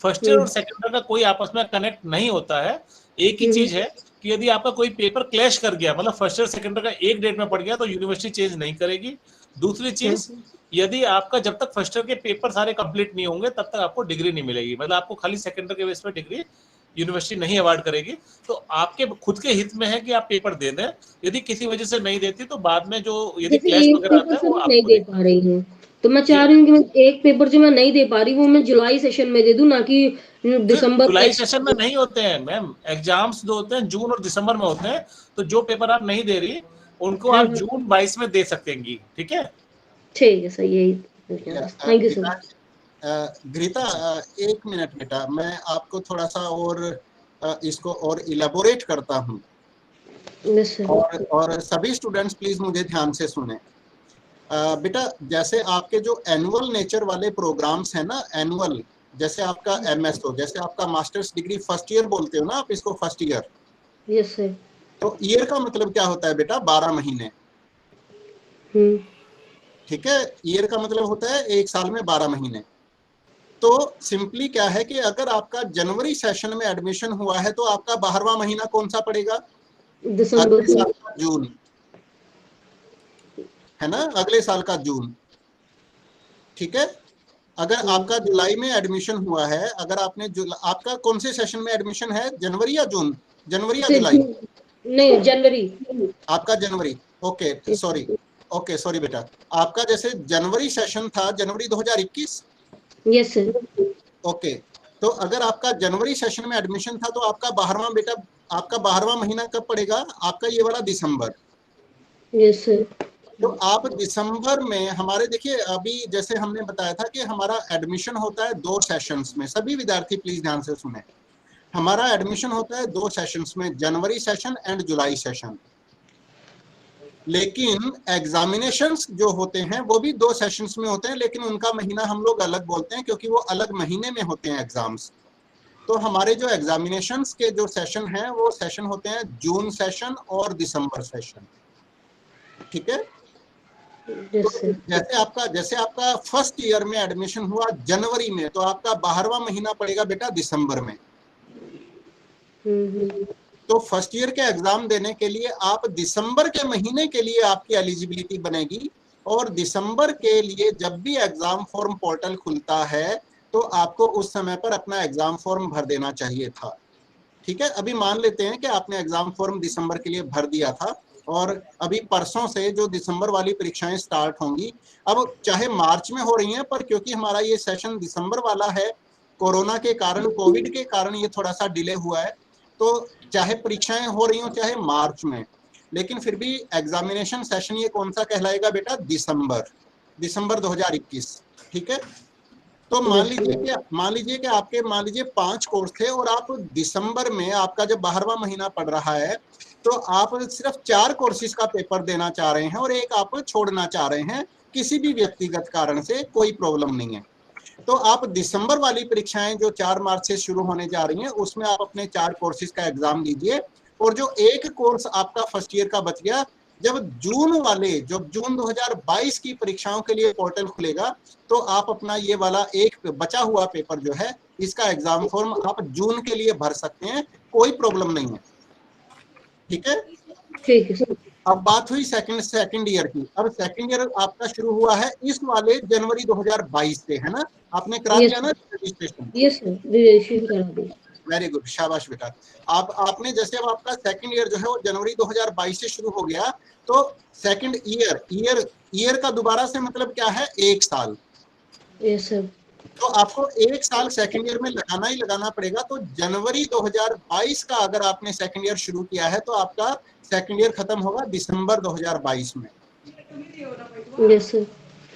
फर्स्ट ईयर और सेकेंड ईयर का कोई आपस में कनेक्ट नहीं होता है। एक ही चीज है कि यदि आपका कोई पेपर क्लैश कर गया, मतलब फर्स्ट ईयर सेकेंड ईयर का एक डेट में पड़ गया, तो यूनिवर्सिटी चेंज नहीं करेगी। दूसरी चीज, यदि आपका जब तक फर्स्ट ईयर के पेपर सारे कंप्लीट नहीं होंगे तब तक आपको डिग्री नहीं मिलेगी, मतलब आपको खाली सेकेंड ईयर के बेस पर डिग्री यूनिवर्सिटी नहीं अवार्ड करेगी। तो आपके खुद के हित में है कि आप पेपर दे दें। यदि किसी वजह से नहीं देती तो बाद में जो यदि क्लैश वगैरह आता है वो नहीं दे पा रही हूँ, तो मैं चाह रही हूँ कि मैं एक पेपर जो मैं नहीं दे पा रही वो मैं जुलाई सेशन में दे दूं, ना कि दिसंबर। जुलाई सेशन में नहीं होते हैं मैम, एग्जाम्स जो होते हैं जून और दिसंबर में होते हैं। तो जो पेपर आप नहीं दे रही उनको आप जून 22 में दे सकेंगी। ठीक है सर, यही। Thank you sir. Ghrita 1 minute बेटा, मैं आपको थोड़ा सा और इसको और इलेबोरेट करता हूँ। और सभी स्टूडेंट्स प्लीज मुझे ध्यान से सुने। बेटा जैसे आपके जो एनुअल नेचर वाले प्रोग्राम्स हैं ना, एनुअल, जैसे आपका एमएसओ, जैसे आपका मास्टर्स डिग्री फर्स्ट ईयर बोलते हो ना आप इसको, फर्स्ट ईयर। Yes sir. तो ईयर का मतलब क्या होता है बेटा? 12 महीने। ठीक है, ईयर का मतलब होता है एक साल में 12 महीने। तो सिंपली क्या है कि अगर आपका जनवरी सेशन में एडमिशन हुआ है तो आपका 12वां महीना कौन सा पड़ेगा? दिसंबर। अगले साल का जून, है ना, अगले साल का जून। ठीक है, अगर आपका जुलाई में एडमिशन हुआ है, अगर आपने आपका कौन से सेशन में एडमिशन है, जनवरी या जून, जनवरी या जुलाई? नहीं, जनवरी। आपका जनवरी। ओके सॉरी बेटा, आपका जैसे जनवरी सेशन था, जनवरी 2021। Yes sir. ओके, तो अगर आपका जनवरी सेशन में एडमिशन था तो आपका 12वां बेटा, आपका 12वां महीना कब पड़ेगा? आपका ये वाला दिसंबर। Yes sir. तो आप दिसंबर में हमारे, देखिए अभी जैसे हमने बताया था कि हमारा एडमिशन होता है 2 सेशंस में। सभी विद्यार्थी प्लीज ध्यान से सुने, हमारा एडमिशन होता है 2 सेशंस में, जनवरी सेशन एंड जुलाई सेशन। लेकिन एग्जामिनेशंस जो होते हैं वो भी 2 सेशंस में होते हैं, लेकिन उनका महीना हम लोग अलग बोलते हैं क्योंकि वो अलग महीने में होते हैं एग्जाम्स। तो हमारे जो एग्जामिनेशंस के जो सेशन हैं वो सेशन होते हैं जून सेशन और दिसंबर सेशन। ठीक है। तो जैसे आपका फर्स्ट ईयर में एडमिशन हुआ जनवरी में, तो आपका 12वां महीना पड़ेगा बेटा दिसंबर में। तो फर्स्ट ईयर के एग्जाम देने के लिए आप दिसंबर के महीने के लिए आपकी एलिजिबिलिटी बनेगी, और दिसंबर के लिए जब भी एग्जाम फॉर्म पोर्टल खुलता है तो आपको उस समय पर अपना एग्जाम फॉर्म भर देना चाहिए था। ठीक है। अभी मान लेते हैं कि आपने एग्जाम फॉर्म दिसंबर के लिए भर दिया था, और अभी परसों से जो दिसंबर वाली परीक्षाएं स्टार्ट होंगी, अब चाहे मार्च में हो रही हैं, पर क्योंकि हमारा ये सेशन दिसंबर वाला है, कोरोना के कारण, कोविड के कारण ये थोड़ा सा डिले हुआ है, तो चाहे परीक्षाएं हो रही हो चाहे मार्च में, लेकिन फिर भी एग्जामिनेशन सेशन ये कौन सा कहलाएगा बेटा? दिसंबर 2021। ठीक है। तो मान लीजिए कि आपके 5 कोर्स थे, और आप दिसंबर में, आपका जब 12वां महीना पड़ रहा है, तो आप सिर्फ 4 कोर्सेज का पेपर देना चाह रहे हैं और एक आप छोड़ना चाह रहे हैं, किसी भी व्यक्तिगत कारण से, कोई प्रॉब्लम नहीं है। तो आप दिसंबर वाली परीक्षाएं जो 4 मार्च से शुरू होने जा रही हैं, उसमें आप अपने 4 कोर्सेज का एग्जाम दीजिए, और जो एक कोर्स आपका फर्स्ट ईयर का बच गया, जब जून 2022 की परीक्षाओं के लिए पोर्टल खुलेगा, तो आप अपना ये वाला एक बचा हुआ पेपर जो है, इसका एग्जाम फॉर्म आप जून के लिए भर सकते हैं, कोई प्रॉब्लम नहीं है। ठीक है। ठीक है। अब बात हुई सेकंड ईयर की। अब सेकंड ईयर आपका शुरू हुआ है इस वाले जनवरी 2022 से, है ना? आपने करा दिया ना रजिस्ट्रेशन? यस सर, रजिस्ट्रेशन करा दिया। वेरी गुड, शाबाश बेटा। आपने जैसे, अब आपका सेकंड ईयर जो है वो जनवरी 2022 से शुरू हो गया, तो सेकंड ईयर का दोबारा से मतलब क्या है? 1 साल। Yes sir. तो आपको 1 साल सेकंड ईयर में लगाना ही लगाना पड़ेगा। तो जनवरी 2022 का अगर आपने सेकंड ईयर शुरू किया है, तो आपका सेकंड ईयर खत्म होगा दिसंबर 2022 में। Yes sir.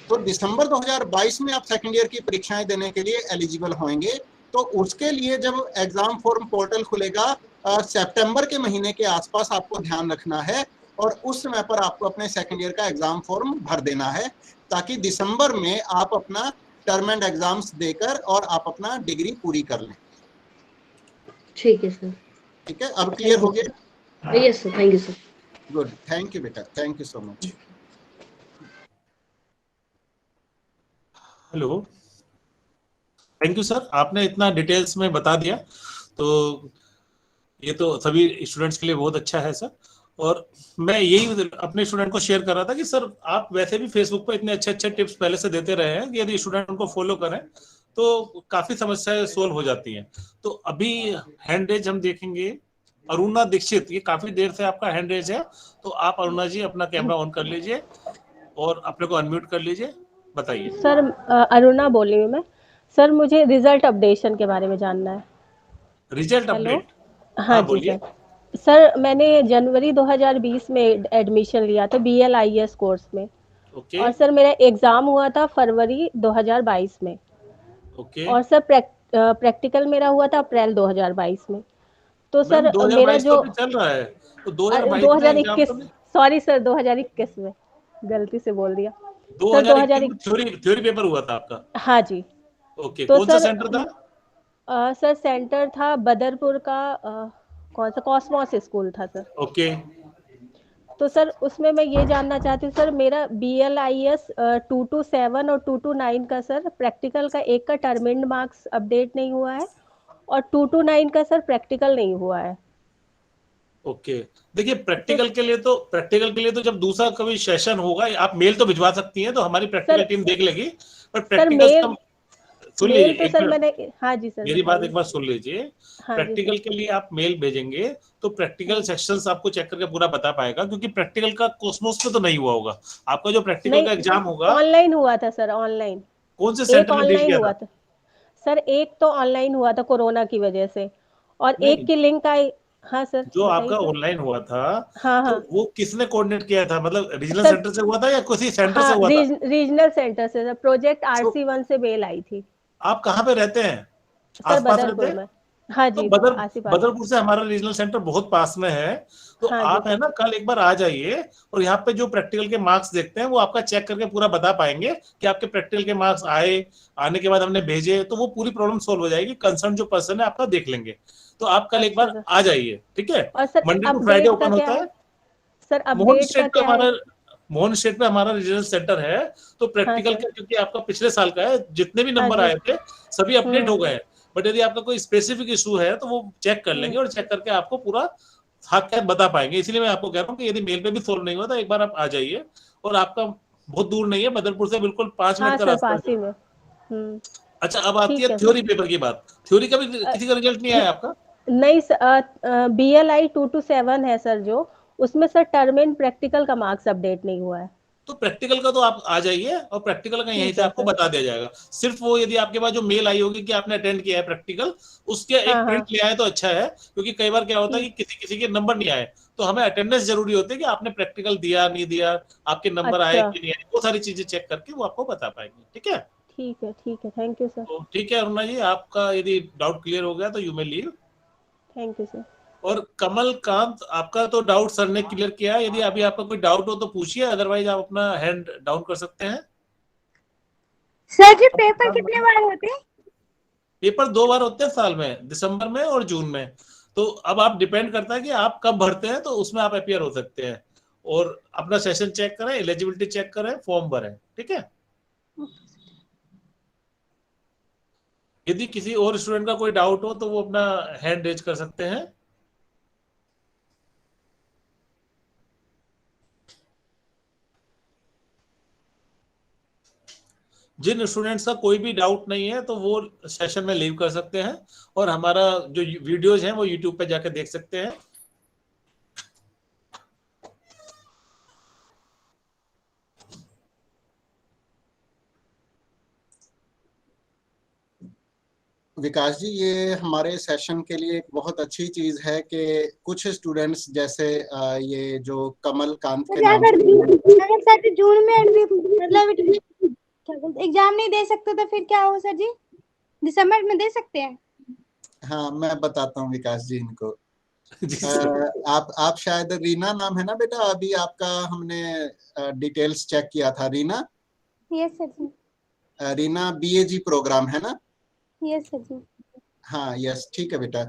तो दिसंबर 2022 में आप सेकंड ईयर की परीक्षाएं देने के लिए एलिजिबल होंगे। तो उसके लिए जब एग्जाम फॉर्म पोर्टल खुलेगा सितंबर के महीने के आसपास, आपको ध्यान रखना है, और उस समय पर आपको अपने सेकंड ईयर का एग्जाम फॉर्म भर देना है, ताकि दिसंबर में आप अपना टर्म एंड एग्जाम्स देकर और आप अपना डिग्री पूरी कर लें। ठीक है सर। ठीक है। अब क्लियर हो गया? Yes sir, thank you sir. Good, thank you बेटा, thank you so much. Hello, thank you sir, आपने इतना डिटेल्स में बता दिया, तो ये तो सभी स्टूडेंट्स के लिए बहुत अच्छा है सर। और मैं यही अपने स्टूडेंट को शेयर कर रहा था कि सर आप वैसे भी फेसबुक पर इतने अच्छे अच्छे टिप्स पहले से देते रहे हैं कि यदि स्टूडेंट उनको फॉलो करें तो काफी समस्याएं सोल्व हो जाती हैं। तो अभी हैंड रेज हम देखेंगे, अरुणा दीक्षित, ये काफी देर से आपका हैंड रेज है, तो आप अरुणा जी अपना कैमरा ऑन कर लीजिए और अपने को अनम्यूट कर लीजिए, बताइए। सर अरुणा बोल रही हूँ मैं। सर मुझे रिजल्ट अपडेशन के बारे में जानना है। Result hello. अपडेट? हाँ जी बोलिए। सर मैंने जनवरी 2020 में एडमिशन लिया था BLIS कोर्स में। ओके। और सर मेरा एग्जाम हुआ था फरवरी 2022 में। ओके। और सर प्रैक्टिकल मेरा हुआ था अप्रैल 2022 में। तो सर मेरा 2022 जो तो अभी चल रहा है, तो 2022 में एग्जाम 2021, तो नहीं? सॉरी सर 2021 में गलती से बोल दिया। 2021 में थ्योरी पेपर हुआ था आपका? हाँ जी। ओके, तो कौन सा सर सेंटर था? सर सेंटर था बदरपुर का, कौन सा, कॉस्मोस स्कूल था सर। ओके। तो सर उसमें मैं ये जानना चाहती हूँ सर, मेरा BLIS 227 और 229 का सर प्रैक्टिकल का एक का टर्मिन्ड मार्क्स अपडेट नहीं हुआ है, और 229 का सर प्रैक्टिकल नहीं हुआ है। ओके, देखिए प्रैक्टिकल के लिए तो जब दूसरा कभी सेशन होगा, आप मेल तो भिजवा सकती हैं, तो हमारी प्रैक्टिकल टीम देख लेगी। पर प्रैक्टिकल सुन लीजिए, तो सर मैंने, हाँ जी सर मेरी बात एक बार सुन लीजिए। हाँ प्रैक्टिकल के लिए आप मेल भेजेंगे तो प्रैक्टिकल सेक्शंस आपको चेक करके पूरा बता पाएगा, क्योंकि प्रैक्टिकल का कॉस्मोस में तो नहीं हुआ होगा। आपका जो प्रैक्टिकल का एग्जाम होगा ऑनलाइन हुआ था सर, ऑनलाइन। कौन से सेंटर में डील किया हुआ था सर, एक तो ऑनलाइन हुआ था कोरोना की वजह से, और एक की लिंक आई। हाँ सर, जो बताइए आपका सर। ऑनलाइन हुआ था, हाँ तो हाँ वो किसने कोऑर्डिनेट किया था? मतलब रीजनल सर, सेंटर से हुआ था या किसी सेंटर से हाँ हुआ था? रीजनल सेंटर से सर, प्रोजेक्ट तो RC1 से मेल आई थी आप कहाँ पे रहते हैं? सर, आसपास रहते बदरपुर हैं? में। हाँ तो जी, आसी पास। बदरपुर से हमारा रीजनल सेंटर बहुत पास में है। तो हाँ जी आप है सर। ना, कल एक बार आ जाइए और यहाँ पे जो प्रैक्टिकल के मार्क्स देखते हैं वो आपका चेक करके पूरा बता पाएंगे कि आपके प्रैक्टिकल के मार्क्स आए, आने के बाद हमने भेजे, तो वो पूरी प्रॉब्लम सोल्व हो जाएगी। कंसर्न जो पर्सन है आपका देख लेंगे। तो आप कल एक अच्छा बार सर। आ जाइए, ठीक है? और sir Monday to Friday update का ओपन क्या होता है? है। सर मोहन अपडेट का स्टेट पे क्या है? हमारा मोहन स्टेट पे हमारा रीजनल सेंटर है। तो हाँ प्रैक्टिकल सर। का, क्योंकि आपका पिछले साल का है, जितने भी हाँ नंबर जी। आए थे सभी अपडेट हो हम्म गए हैं। बट यदि आपका कोई स्पेसिफिक इशू है तो वो चेक कर लेंगे हम्म। और चेक करके आपको पूरा हाथ बता पाएंगे। इसलिए मैं आपको कह रहा हूँ कि यदि मेल पे भी सोल्व नहीं हुआ तो एक बार आप आ जाइए। और आपका बहुत दूर नहीं है, बदरपुर से बिल्कुल 5 मिनट हाँ का सर, रास्ता पास है। ही में। अच्छा, अब आती है ठीक है सर। थ्योरी पेपर की बात। थ्योरी का भी अ, किसी का रिजल्ट नहीं न- आया आपका? नहीं BLI 227 है सर, जो उसमें सर टर्म एंड प्रैक्टिकल का मार्क्स अपडेट नहीं हुआ है। तो प्रैक्टिकल का तो आप आ जाइए और प्रैक्टिकल का यहीं ठीक से है आपको सर। बता दिया जाएगा। सिर्फ वो यदि आपके पास जो मेल आई होगी कि आपने अटेंड किया है प्रैक्टिकल, उसके हाँ एक हाँ। प्रिंट ले आए तो अच्छा है। क्योंकि कई बार क्या होता है ठीक। कि किसी किसी के नंबर नहीं आए, तो हमें अटेंडेंस जरूरी होती है कि आपने प्रैक्टिकल दिया नहीं दिया, आपके नंबर आए अच्छा। कि नहीं आए, वो सारी चीजें चेक करके वो आपको बता पाएंगे। ठीक है? ठीक है, थैंक यू सर। तो ठीक है अरुणा जी, आपका यदि डाउट क्लियर हो गया तो you may leave. Thank you sir. और कमल कांत, आपका तो डाउट सर ने क्लियर किया। यदि अभी आपका कोई डाउट हो तो पूछिए, अदरवाइज आप अपना हैंड डाउन कर सकते हैं। सर जी पेपर कितने बार होते हैं? पेपर 2 बार होते हैं साल में, दिसंबर में और जून में। तो अब आप डिपेंड करता है कि आप कब भरते हैं, तो उसमें आप अपियर हो सकते हैं। और अपना सेशन चेक करें, एलिजिबिलिटी चेक करें, फॉर्म भरें। ठीक है? यदि किसी और स्टूडेंट का कोई डाउट हो तो वो अपना हैंड रेज कर सकते हैं। जिन स्टूडेंट्स का कोई भी डाउट नहीं है तो वो सेशन में लीव कर सकते हैं और हमारा जो वीडियोज हैं वो यूट्यूब पे जाकर देख सकते हैं। विकास जी, ये हमारे सेशन के लिए एक बहुत अच्छी चीज है कि कुछ स्टूडेंट्स जैसे ये जो कमल कांत के नाम अगर से, अगर सर जी जून में मतलब एग्जाम नहीं दे सकते तो फिर क्या हो सर जी? दिसंबर में दे सकते हैं? हाँ मैं बताता हूँ विकास जी इनको। जी सर। आप शायद रीना नाम है ना बेटा, अभी आपका हमने डिटेल्स चेक किया था। रीना, यस सर जी। रीना BAG प्रोग्राम है ना? यस सर जी। हाँ यस, ठीक है बेटा।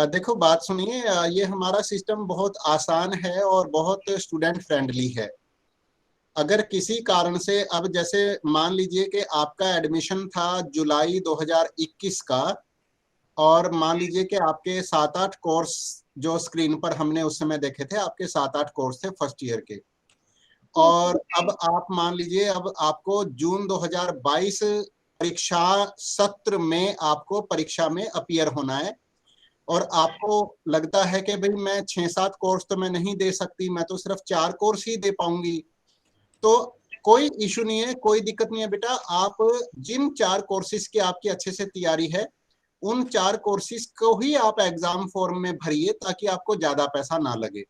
देखो बात सुनिए, ये हमारा सिस्टम बहुत आसान है और बहुत स्टूडेंट फ्रेंडली है। अगर किसी कारण से, अब जैसे मान लीजिए कि आपका एडमिशन था जुलाई 2021 का, और मान लीजिए कि आपके 7-8 कोर्स जो स्क्रीन पर हमने उस समय देखे थे, आपके 7-8 कोर्स थे फर्स्ट ईयर के, और अब आप मान लीजिए अब आपको जून 2022 परीक्षा सत्र में आपको परीक्षा में अपीयर होना है, और आपको लगता है कि भाई मैं 6-7 कोर्स तो मैं नहीं दे सकती, मैं तो सिर्फ 4 कोर्स ही दे पाऊंगी। तो कोई इशू नहीं है, कोई दिक्कत नहीं है बेटा। आप जिन 4 कोर्सेज की आपकी अच्छे से तैयारी है, उन 4 कोर्सेज को ही आप एग्जाम फॉर्म में भरिए ताकि आपको ज्यादा पैसा ना लगे।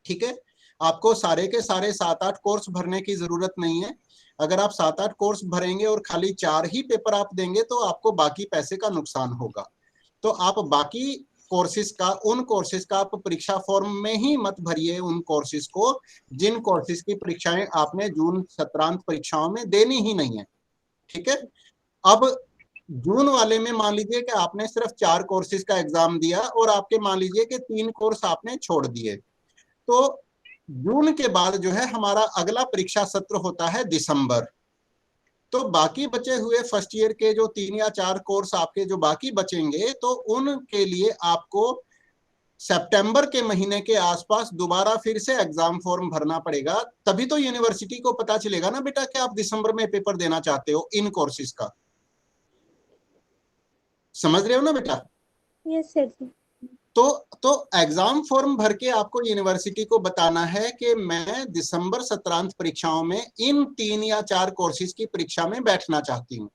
ठीक है? आपको सारे के सारे 7-8 कोर्स भरने की जरूरत नहीं है। अगर आप 7-8 कोर्स भरेंगे और खाली 4 ही पेपर आप देंगे तो आपको बाकी पैसे का नुकसान होगा। तो आप बाकी कोर्सेज का, उन कोर्सेज का आप परीक्षा फॉर्म में ही मत भरिए उन कोर्सेज को जिन कोर्सेज की परीक्षाएं आपने जून सत्रांत परीक्षाओं में देनी ही नहीं है। ठीक है? अब जून वाले में मान लीजिए कि आपने सिर्फ 4 कोर्सेज का एग्जाम दिया और आपके मान लीजिए कि 3 कोर्स आपने छोड़ दिए, तो जून के बाद जो है हमारा अगला परीक्षा सत्र होता है दिसंबर। तो बाकी बचे हुए फर्स्ट ईयर के जो 3 या 4 कोर्स आपके जो बाकी बचेंगे, तो उनके लिए आपको सितंबर के महीने के आसपास दोबारा फिर से एग्जाम फॉर्म भरना पड़ेगा। तभी तो यूनिवर्सिटी को पता चलेगा ना बेटा कि आप दिसंबर में पेपर देना चाहते हो इन कोर्सेज का। समझ रहे हो ना बेटा? यस सर जी। तो एग्जाम फॉर्म भर के आपको यूनिवर्सिटी को बताना है कि मैं दिसंबर सत्रांत परीक्षाओं में इन 3 या 4 कोर्सेज की परीक्षा में बैठना चाहती हूँ।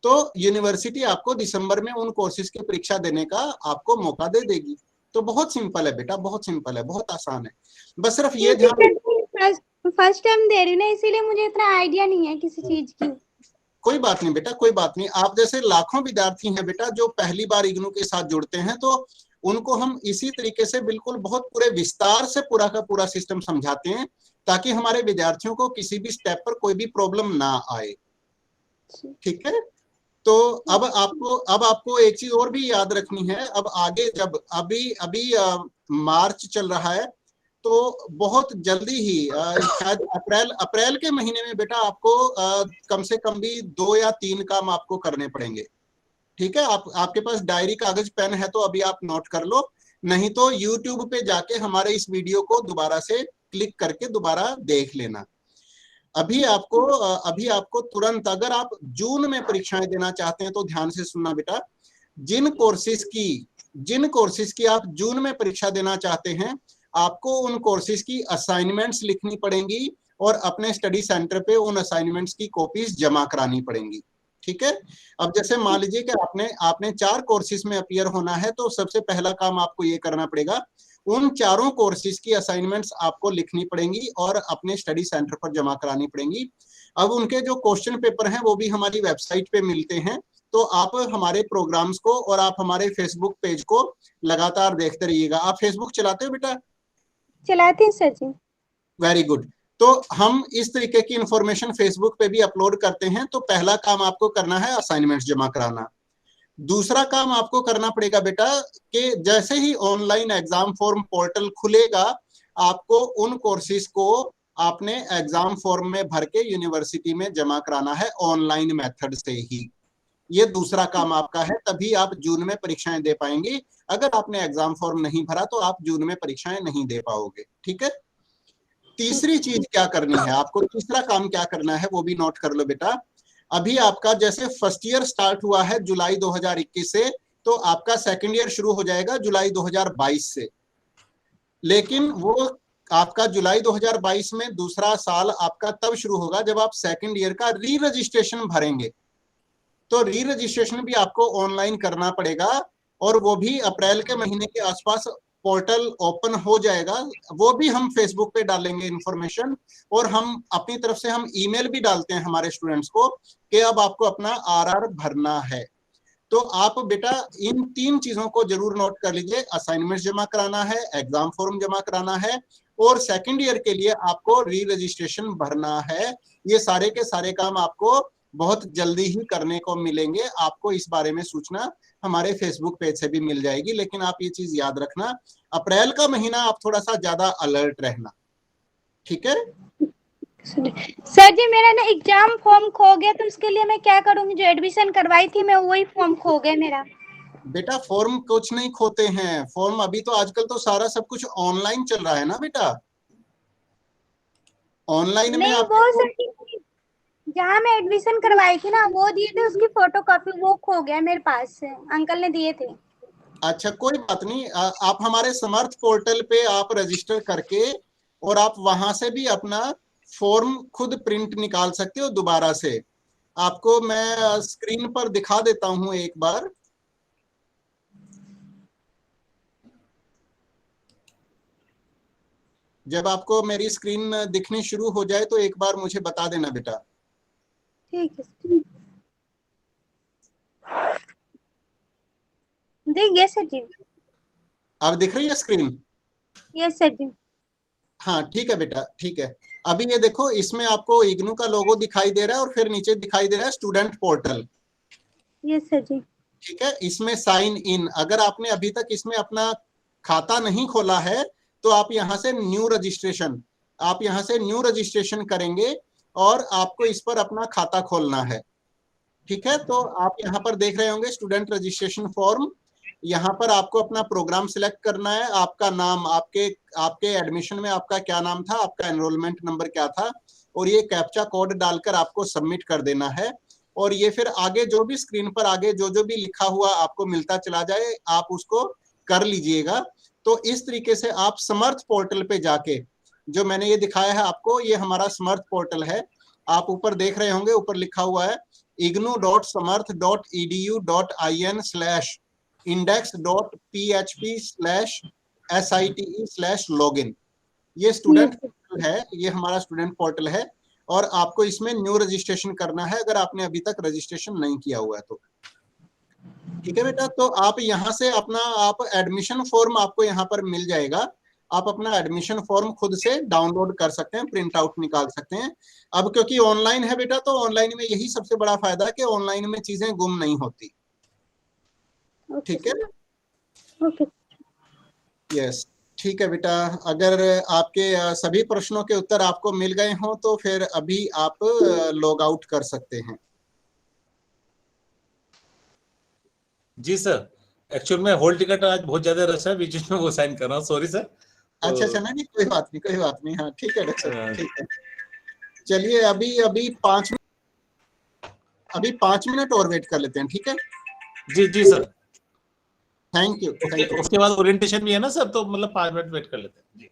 तो यूनिवर्सिटी आपको दिसंबर में उन कोर्सेज की परीक्षा देने का आपको मौका दे देगी। तो बहुत सिंपल है बेटा, बहुत सिंपल है, बहुत आसान है। बस सिर्फ ये ध्यान, फर्स्ट टाइम दे रही ना, इसीलिए मुझे इतना आइडिया नहीं है किसी चीज की। कोई बात नहीं बेटा, कोई बात नहीं। आप जैसे लाखों विद्यार्थी हैं बेटा जो पहली बार इग्नू के साथ जुड़ते हैं, तो उनको हम इसी तरीके से बिल्कुल बहुत पूरे विस्तार से पूरा का पूरा सिस्टम समझाते हैं, ताकि हमारे विद्यार्थियों को किसी भी स्टेप पर कोई भी प्रॉब्लम ना आए। ठीक है, तो अब आपको एक चीज और भी याद रखनी है। अब आगे जब अभी मार्च चल रहा है, तो बहुत जल्दी ही शायद अप्रैल के महीने में बेटा आपको कम से कम भी 2 या 3 काम आपको करने पड़ेंगे। ठीक है, आपके पास डायरी कागज पेन है तो अभी आप नोट कर लो, नहीं तो YouTube पे जाके हमारे इस वीडियो को दोबारा से क्लिक करके दोबारा देख लेना। अभी आपको तुरंत, अगर आप जून में परीक्षाएं देना चाहते हैं तो ध्यान से सुनना बेटा, जिन कोर्सेज की आप जून में परीक्षा देना चाहते हैं, आपको उन कोर्सेज की असाइनमेंट्स लिखनी पड़ेंगी और अपने स्टडी सेंटर पे उन असाइनमेंट्स की कॉपीज जमा करानी पड़ेंगी। ठीक है, अब जैसे मान लीजिए कि आपने 4 कोर्सेज में अपीयर होना है, तो सबसे पहला काम आपको ये करना पड़ेगा, उन चारों कोर्सेज की असाइनमेंट्स आपको लिखनी पड़ेंगी और अपने स्टडी सेंटर पर जमा करानी पड़ेंगी। अब उनके जो क्वेश्चन पेपर हैं वो भी हमारी वेबसाइट पे मिलते हैं, तो आप हमारे प्रोग्राम्स को और आप हमारे फेसबुक पेज को लगातार देखते रहिएगा। आप फेसबुक चलाते हो बेटा? चलाते हैं सर जी। Very good. तो हम इस तरीके की इंफॉर्मेशन फेसबुक पे भी अपलोड करते हैं। तो पहला काम आपको करना है असाइनमेंट्स जमा कराना। दूसरा काम आपको करना पड़ेगा बेटा कि जैसे ही ऑनलाइन एग्जाम फॉर्म पोर्टल खुलेगा, आपको उन कोर्सेज को आपने एग्जाम फॉर्म में भर के यूनिवर्सिटी में जमा कराना है ऑनलाइन मेथड से ही। ये दूसरा काम आपका है, तभी आप जून में परीक्षाएं दे पाएंगे। अगर आपने एग्जाम फॉर्म नहीं भरा तो आप जून में परीक्षाएं नहीं दे पाओगे। ठीक है, तीसरी चीज क्या करनी है आपको, तीसरा काम क्या करना है वो भी नोट कर लो बेटा। अभी आपका जैसे फर्स्ट ईयर स्टार्ट हुआ है जुलाई 2021 से, तो आपका सेकंड ईयर शुरू हो जाएगा जुलाई 2022 से। लेकिन वो आपका जुलाई 2022 में दूसरा साल आपका तब शुरू होगा जब आप सेकंड ईयर का री रजिस्ट्रेशन भरेंगे। तो री रजिस्ट्रेशन भी आपको ऑनलाइन करना पड़ेगा, और वो भी अप्रैल के महीने के आसपास पोर्टल ओपन हो जाएगा। वो भी हम फेसबुक पे डालेंगे इंफॉर्मेशन, और हम अपनी तरफ से हम ईमेल भी डालते हैं हमारे स्टूडेंट्स को कि अब आपको अपना आरआर भरना है। तो आप बेटा इन 3 चीजों को जरूर नोट कर लीजिए, असाइनमेंट जमा कराना है, एग्जाम फॉर्म जमा कराना है, और सेकंड ईयर के लिए आपको री रजिस्ट्रेशन भरना है। ये सारे के सारे काम आपको बहुत जल्दी ही करने को मिलेंगे। आपको इस बारे में सूचना हमारे फेसबुक पेज से भी मिल जाएगी। लेकिन आप ये चीज याद रखना, अप्रैल का महीना आप थोड़ा सा ज्यादा अलर्ट रहना। ठीक है सर जी, मेरा ना एग्जाम फॉर्म खो गया, तो उसके लिए मैं क्या करूंगी? जो एडमिशन करवाई थी मैं, वही फॉर्म खो गया मेरा। बेटा फॉर्म कुछ नहीं खोते हैं, फॉर्म अभी तो आजकल तो सारा सब कुछ ऑनलाइन चल रहा है ना बेटा। ऑनलाइन में आप जहाँ मैं एडमिशन करवाई थी ना, वो दिए थे, उसकी फोटोकॉपी वो खो गया मेरे पास से, अंकल ने दिए थे। अच्छा कोई बात नहीं, आप हमारे समर्थ पोर्टल पे आप रजिस्टर करके और आप वहां से भी अपना फॉर्म खुद प्रिंट निकाल सकते हो दोबारा से। आपको मैं स्क्रीन पर दिखा देता हूं एक बार। जब आपको मेरी स्क्रीन दिखनी शुरू हो जाए तो एक बार मुझे बता देना बेटा। ठीक है, देखिए सर जी। अब दिख रही है स्क्रीन? यस सर जी। हाँ ठीक है बेटा, ठीक है। अभी ये देखो, इसमें आपको इग्नू का लोगो दिखाई दे रहा है और फिर नीचे दिखाई दे रहा है स्टूडेंट पोर्टल। यस सर जी। ठीक है, इसमें साइन इन, अगर आपने अभी तक इसमें अपना खाता नहीं खोला है तो आप यहाँ से न्यू रजिस्ट्रेशन करेंगे और आपको इस पर अपना खाता खोलना है। ठीक है, तो आप यहाँ पर देख रहे होंगे स्टूडेंट रजिस्ट्रेशन फॉर्म। यहाँ पर आपको अपना प्रोग्राम सिलेक्ट करना है, आपका नाम, आपके एडमिशन में आपका क्या नाम था, आपका एनरोलमेंट नंबर क्या था, और ये कैप्चा कोड डालकर आपको सबमिट कर देना है। और ये फिर आगे जो भी स्क्रीन पर आगे जो भी लिखा हुआ आपको मिलता चला जाए, आप उसको कर लीजिएगा। तो इस तरीके से आप समर्थ पोर्टल पे जाके, जो मैंने ये दिखाया है आपको, ये हमारा समर्थ पोर्टल है। आप ऊपर देख रहे होंगे, ऊपर लिखा हुआ है ignu.samarth.edu.in/ index.php/site/login। ये स्टूडेंट पोर्टल है, ये हमारा स्टूडेंट पोर्टल है, और आपको इसमें न्यू रजिस्ट्रेशन करना है अगर आपने अभी तक रजिस्ट्रेशन नहीं किया हुआ है तो। ठीक है बेटा, तो आप यहाँ से अपना आप एडमिशन फॉर्म आपको यहाँ पर मिल जाएगा। आप अपना एडमिशन फॉर्म खुद से डाउनलोड कर सकते हैं, प्रिंट आउट निकाल सकते हैं। अब क्योंकि ऑनलाइन है बेटा, तो ऑनलाइन में यही सबसे बड़ा फायदा है कि ऑनलाइन में चीजें गुम नहीं होती। ठीक है, ओके। यस, ठीक है बेटा। अगर आपके सभी प्रश्नों के उत्तर आपको मिल गए हों तो फिर अभी आप लॉग आउट कर सकते हैं। जी सर, एक्चुअल में होल टिकट आज बहुत ज्यादा रश है, बीच में वो साइन कर रहा हूँ, सॉरी सर। अच्छा अच्छा, नहीं कोई बात नहीं, कोई बात नहीं। हाँ ठीक है डॉक्टर साहब, ठीक है। चलिए अभी 5 मिनट और वेट कर लेते हैं, ठीक है। जी जी sir. Thank you, thank you. उसके बाद ओरिएंटेशन भी है ना सर, तो मतलब 5 मिनट वेट कर लेते हैं जी।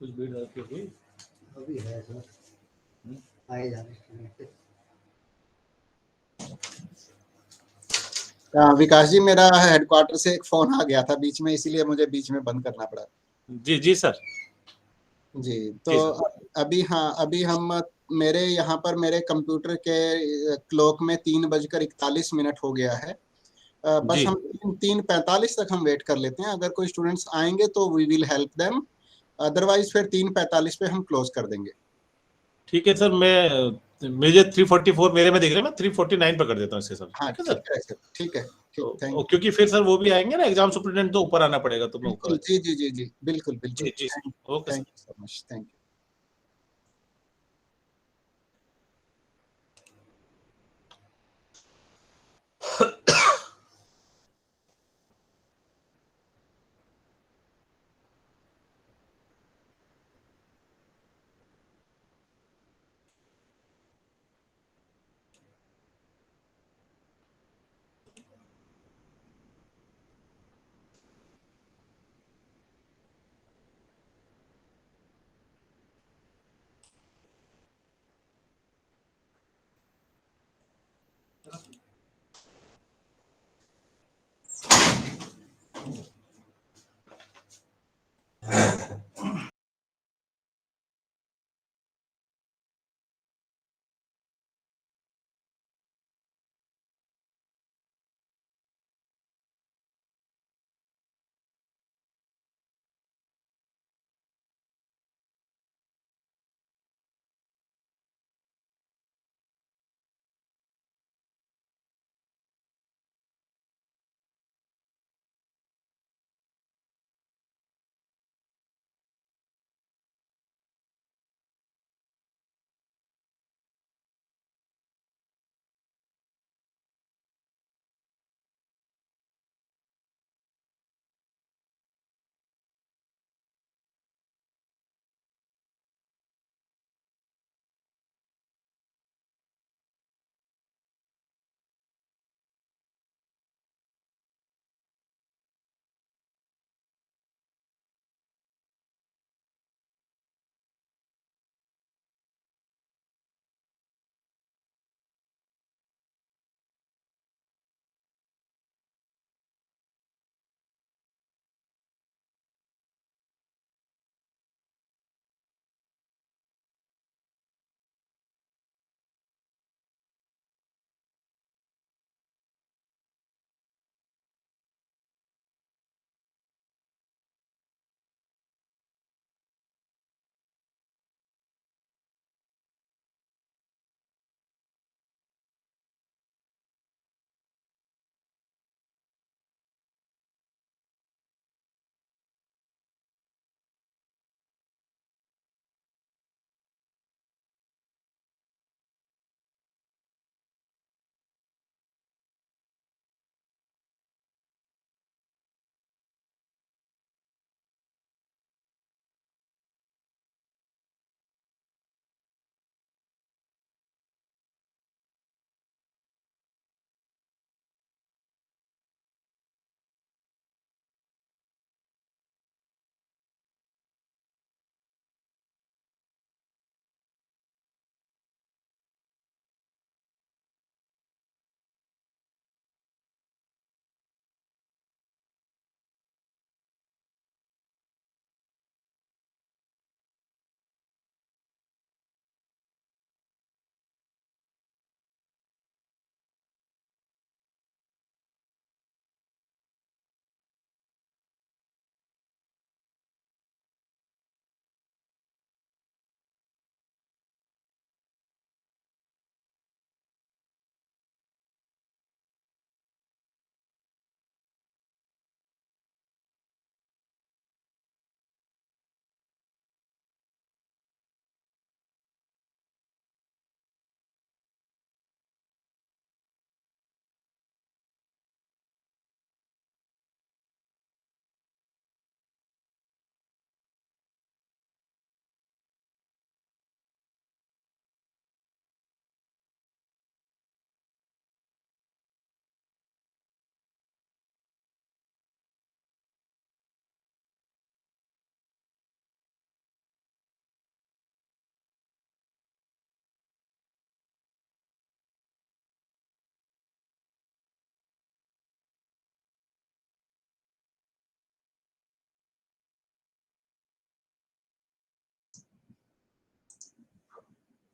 कुछ भीड़ होगी अभी है सर, आए जा रहे हैं। विकास जी, मेरा हेडक्वार्टर से एक फोन आ गया था बीच में, इसीलिए मुझे बीच में बंद करना पड़ा। जी जी सर। जी, तो अभी हाँ, अभी हम मेरे यहाँ पर मेरे कंप्यूटर के क्लॉक में 3:41 हो गया है। बस जी। हम 3:45 तक हम वेट कर लेते हैं। अगर कोई स्टूडेंट्स आएंगे तो we will help them, otherwise फिर 3:45 पे हम क्लोज कर देंगे। ठीक है सर, मुझे 344 मेरे में दिख रहा है, मैं 349 पर कर देता हूँ इसके सर। हाँ ठीक है ठीक है सर, ठीक है, ठीक, थैंक यू। क्योंकि फिर सर वो भी आएंगे ना एग्जाम सुपरिटेंडेंट, तो ऊपर आना पड़ेगा, तो मैं ऊपर बिल्कुल, जी जी जी जी, बिल्कुल बिल्कुल। जी जी okay sir. Thank you so much, thank you.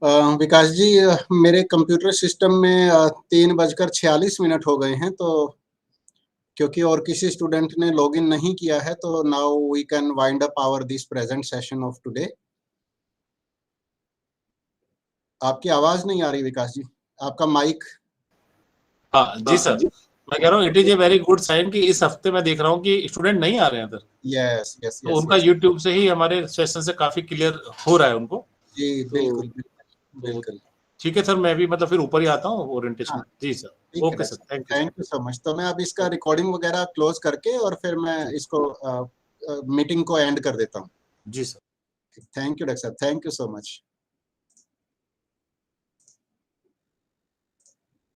Vikas ji, मेरे कंप्यूटर सिस्टम में 3:46 हो गए हैं, तो क्योंकि और किसी स्टूडेंट ने लॉगिन नहीं किया है, तो now we can wind up our this present session of today. आपकी आवाज नहीं आ रही विकास जी, आपका माइक। हाँ जी सर, मैं कह रहा हूँ it is a very good sign कि इस हफ्ते मैं देख रहा हूँ कि स्टूडेंट नहीं आ रहे हैं सर। यस यस तो उनका यूट्यूब से ही हमारे सेशन से काफी क्लियर हो रहा है उनको। जी तो- बिल्कुल बिल्कुल। ठीक है सर, मैं भी मतलब फिर ऊपर ही आता हूँ ओरिएंटेशन। हाँ, जी सर, ठीक है okay sir, thank you. Thank you so much. तो मैं अब इसका रिकॉर्डिंग वगैरह क्लोज करके और फिर मैं इसको मीटिंग को एंड कर देता हूँ। जी सर। थैंक यू डॉक्टर साहब, थैंक यू सो मच।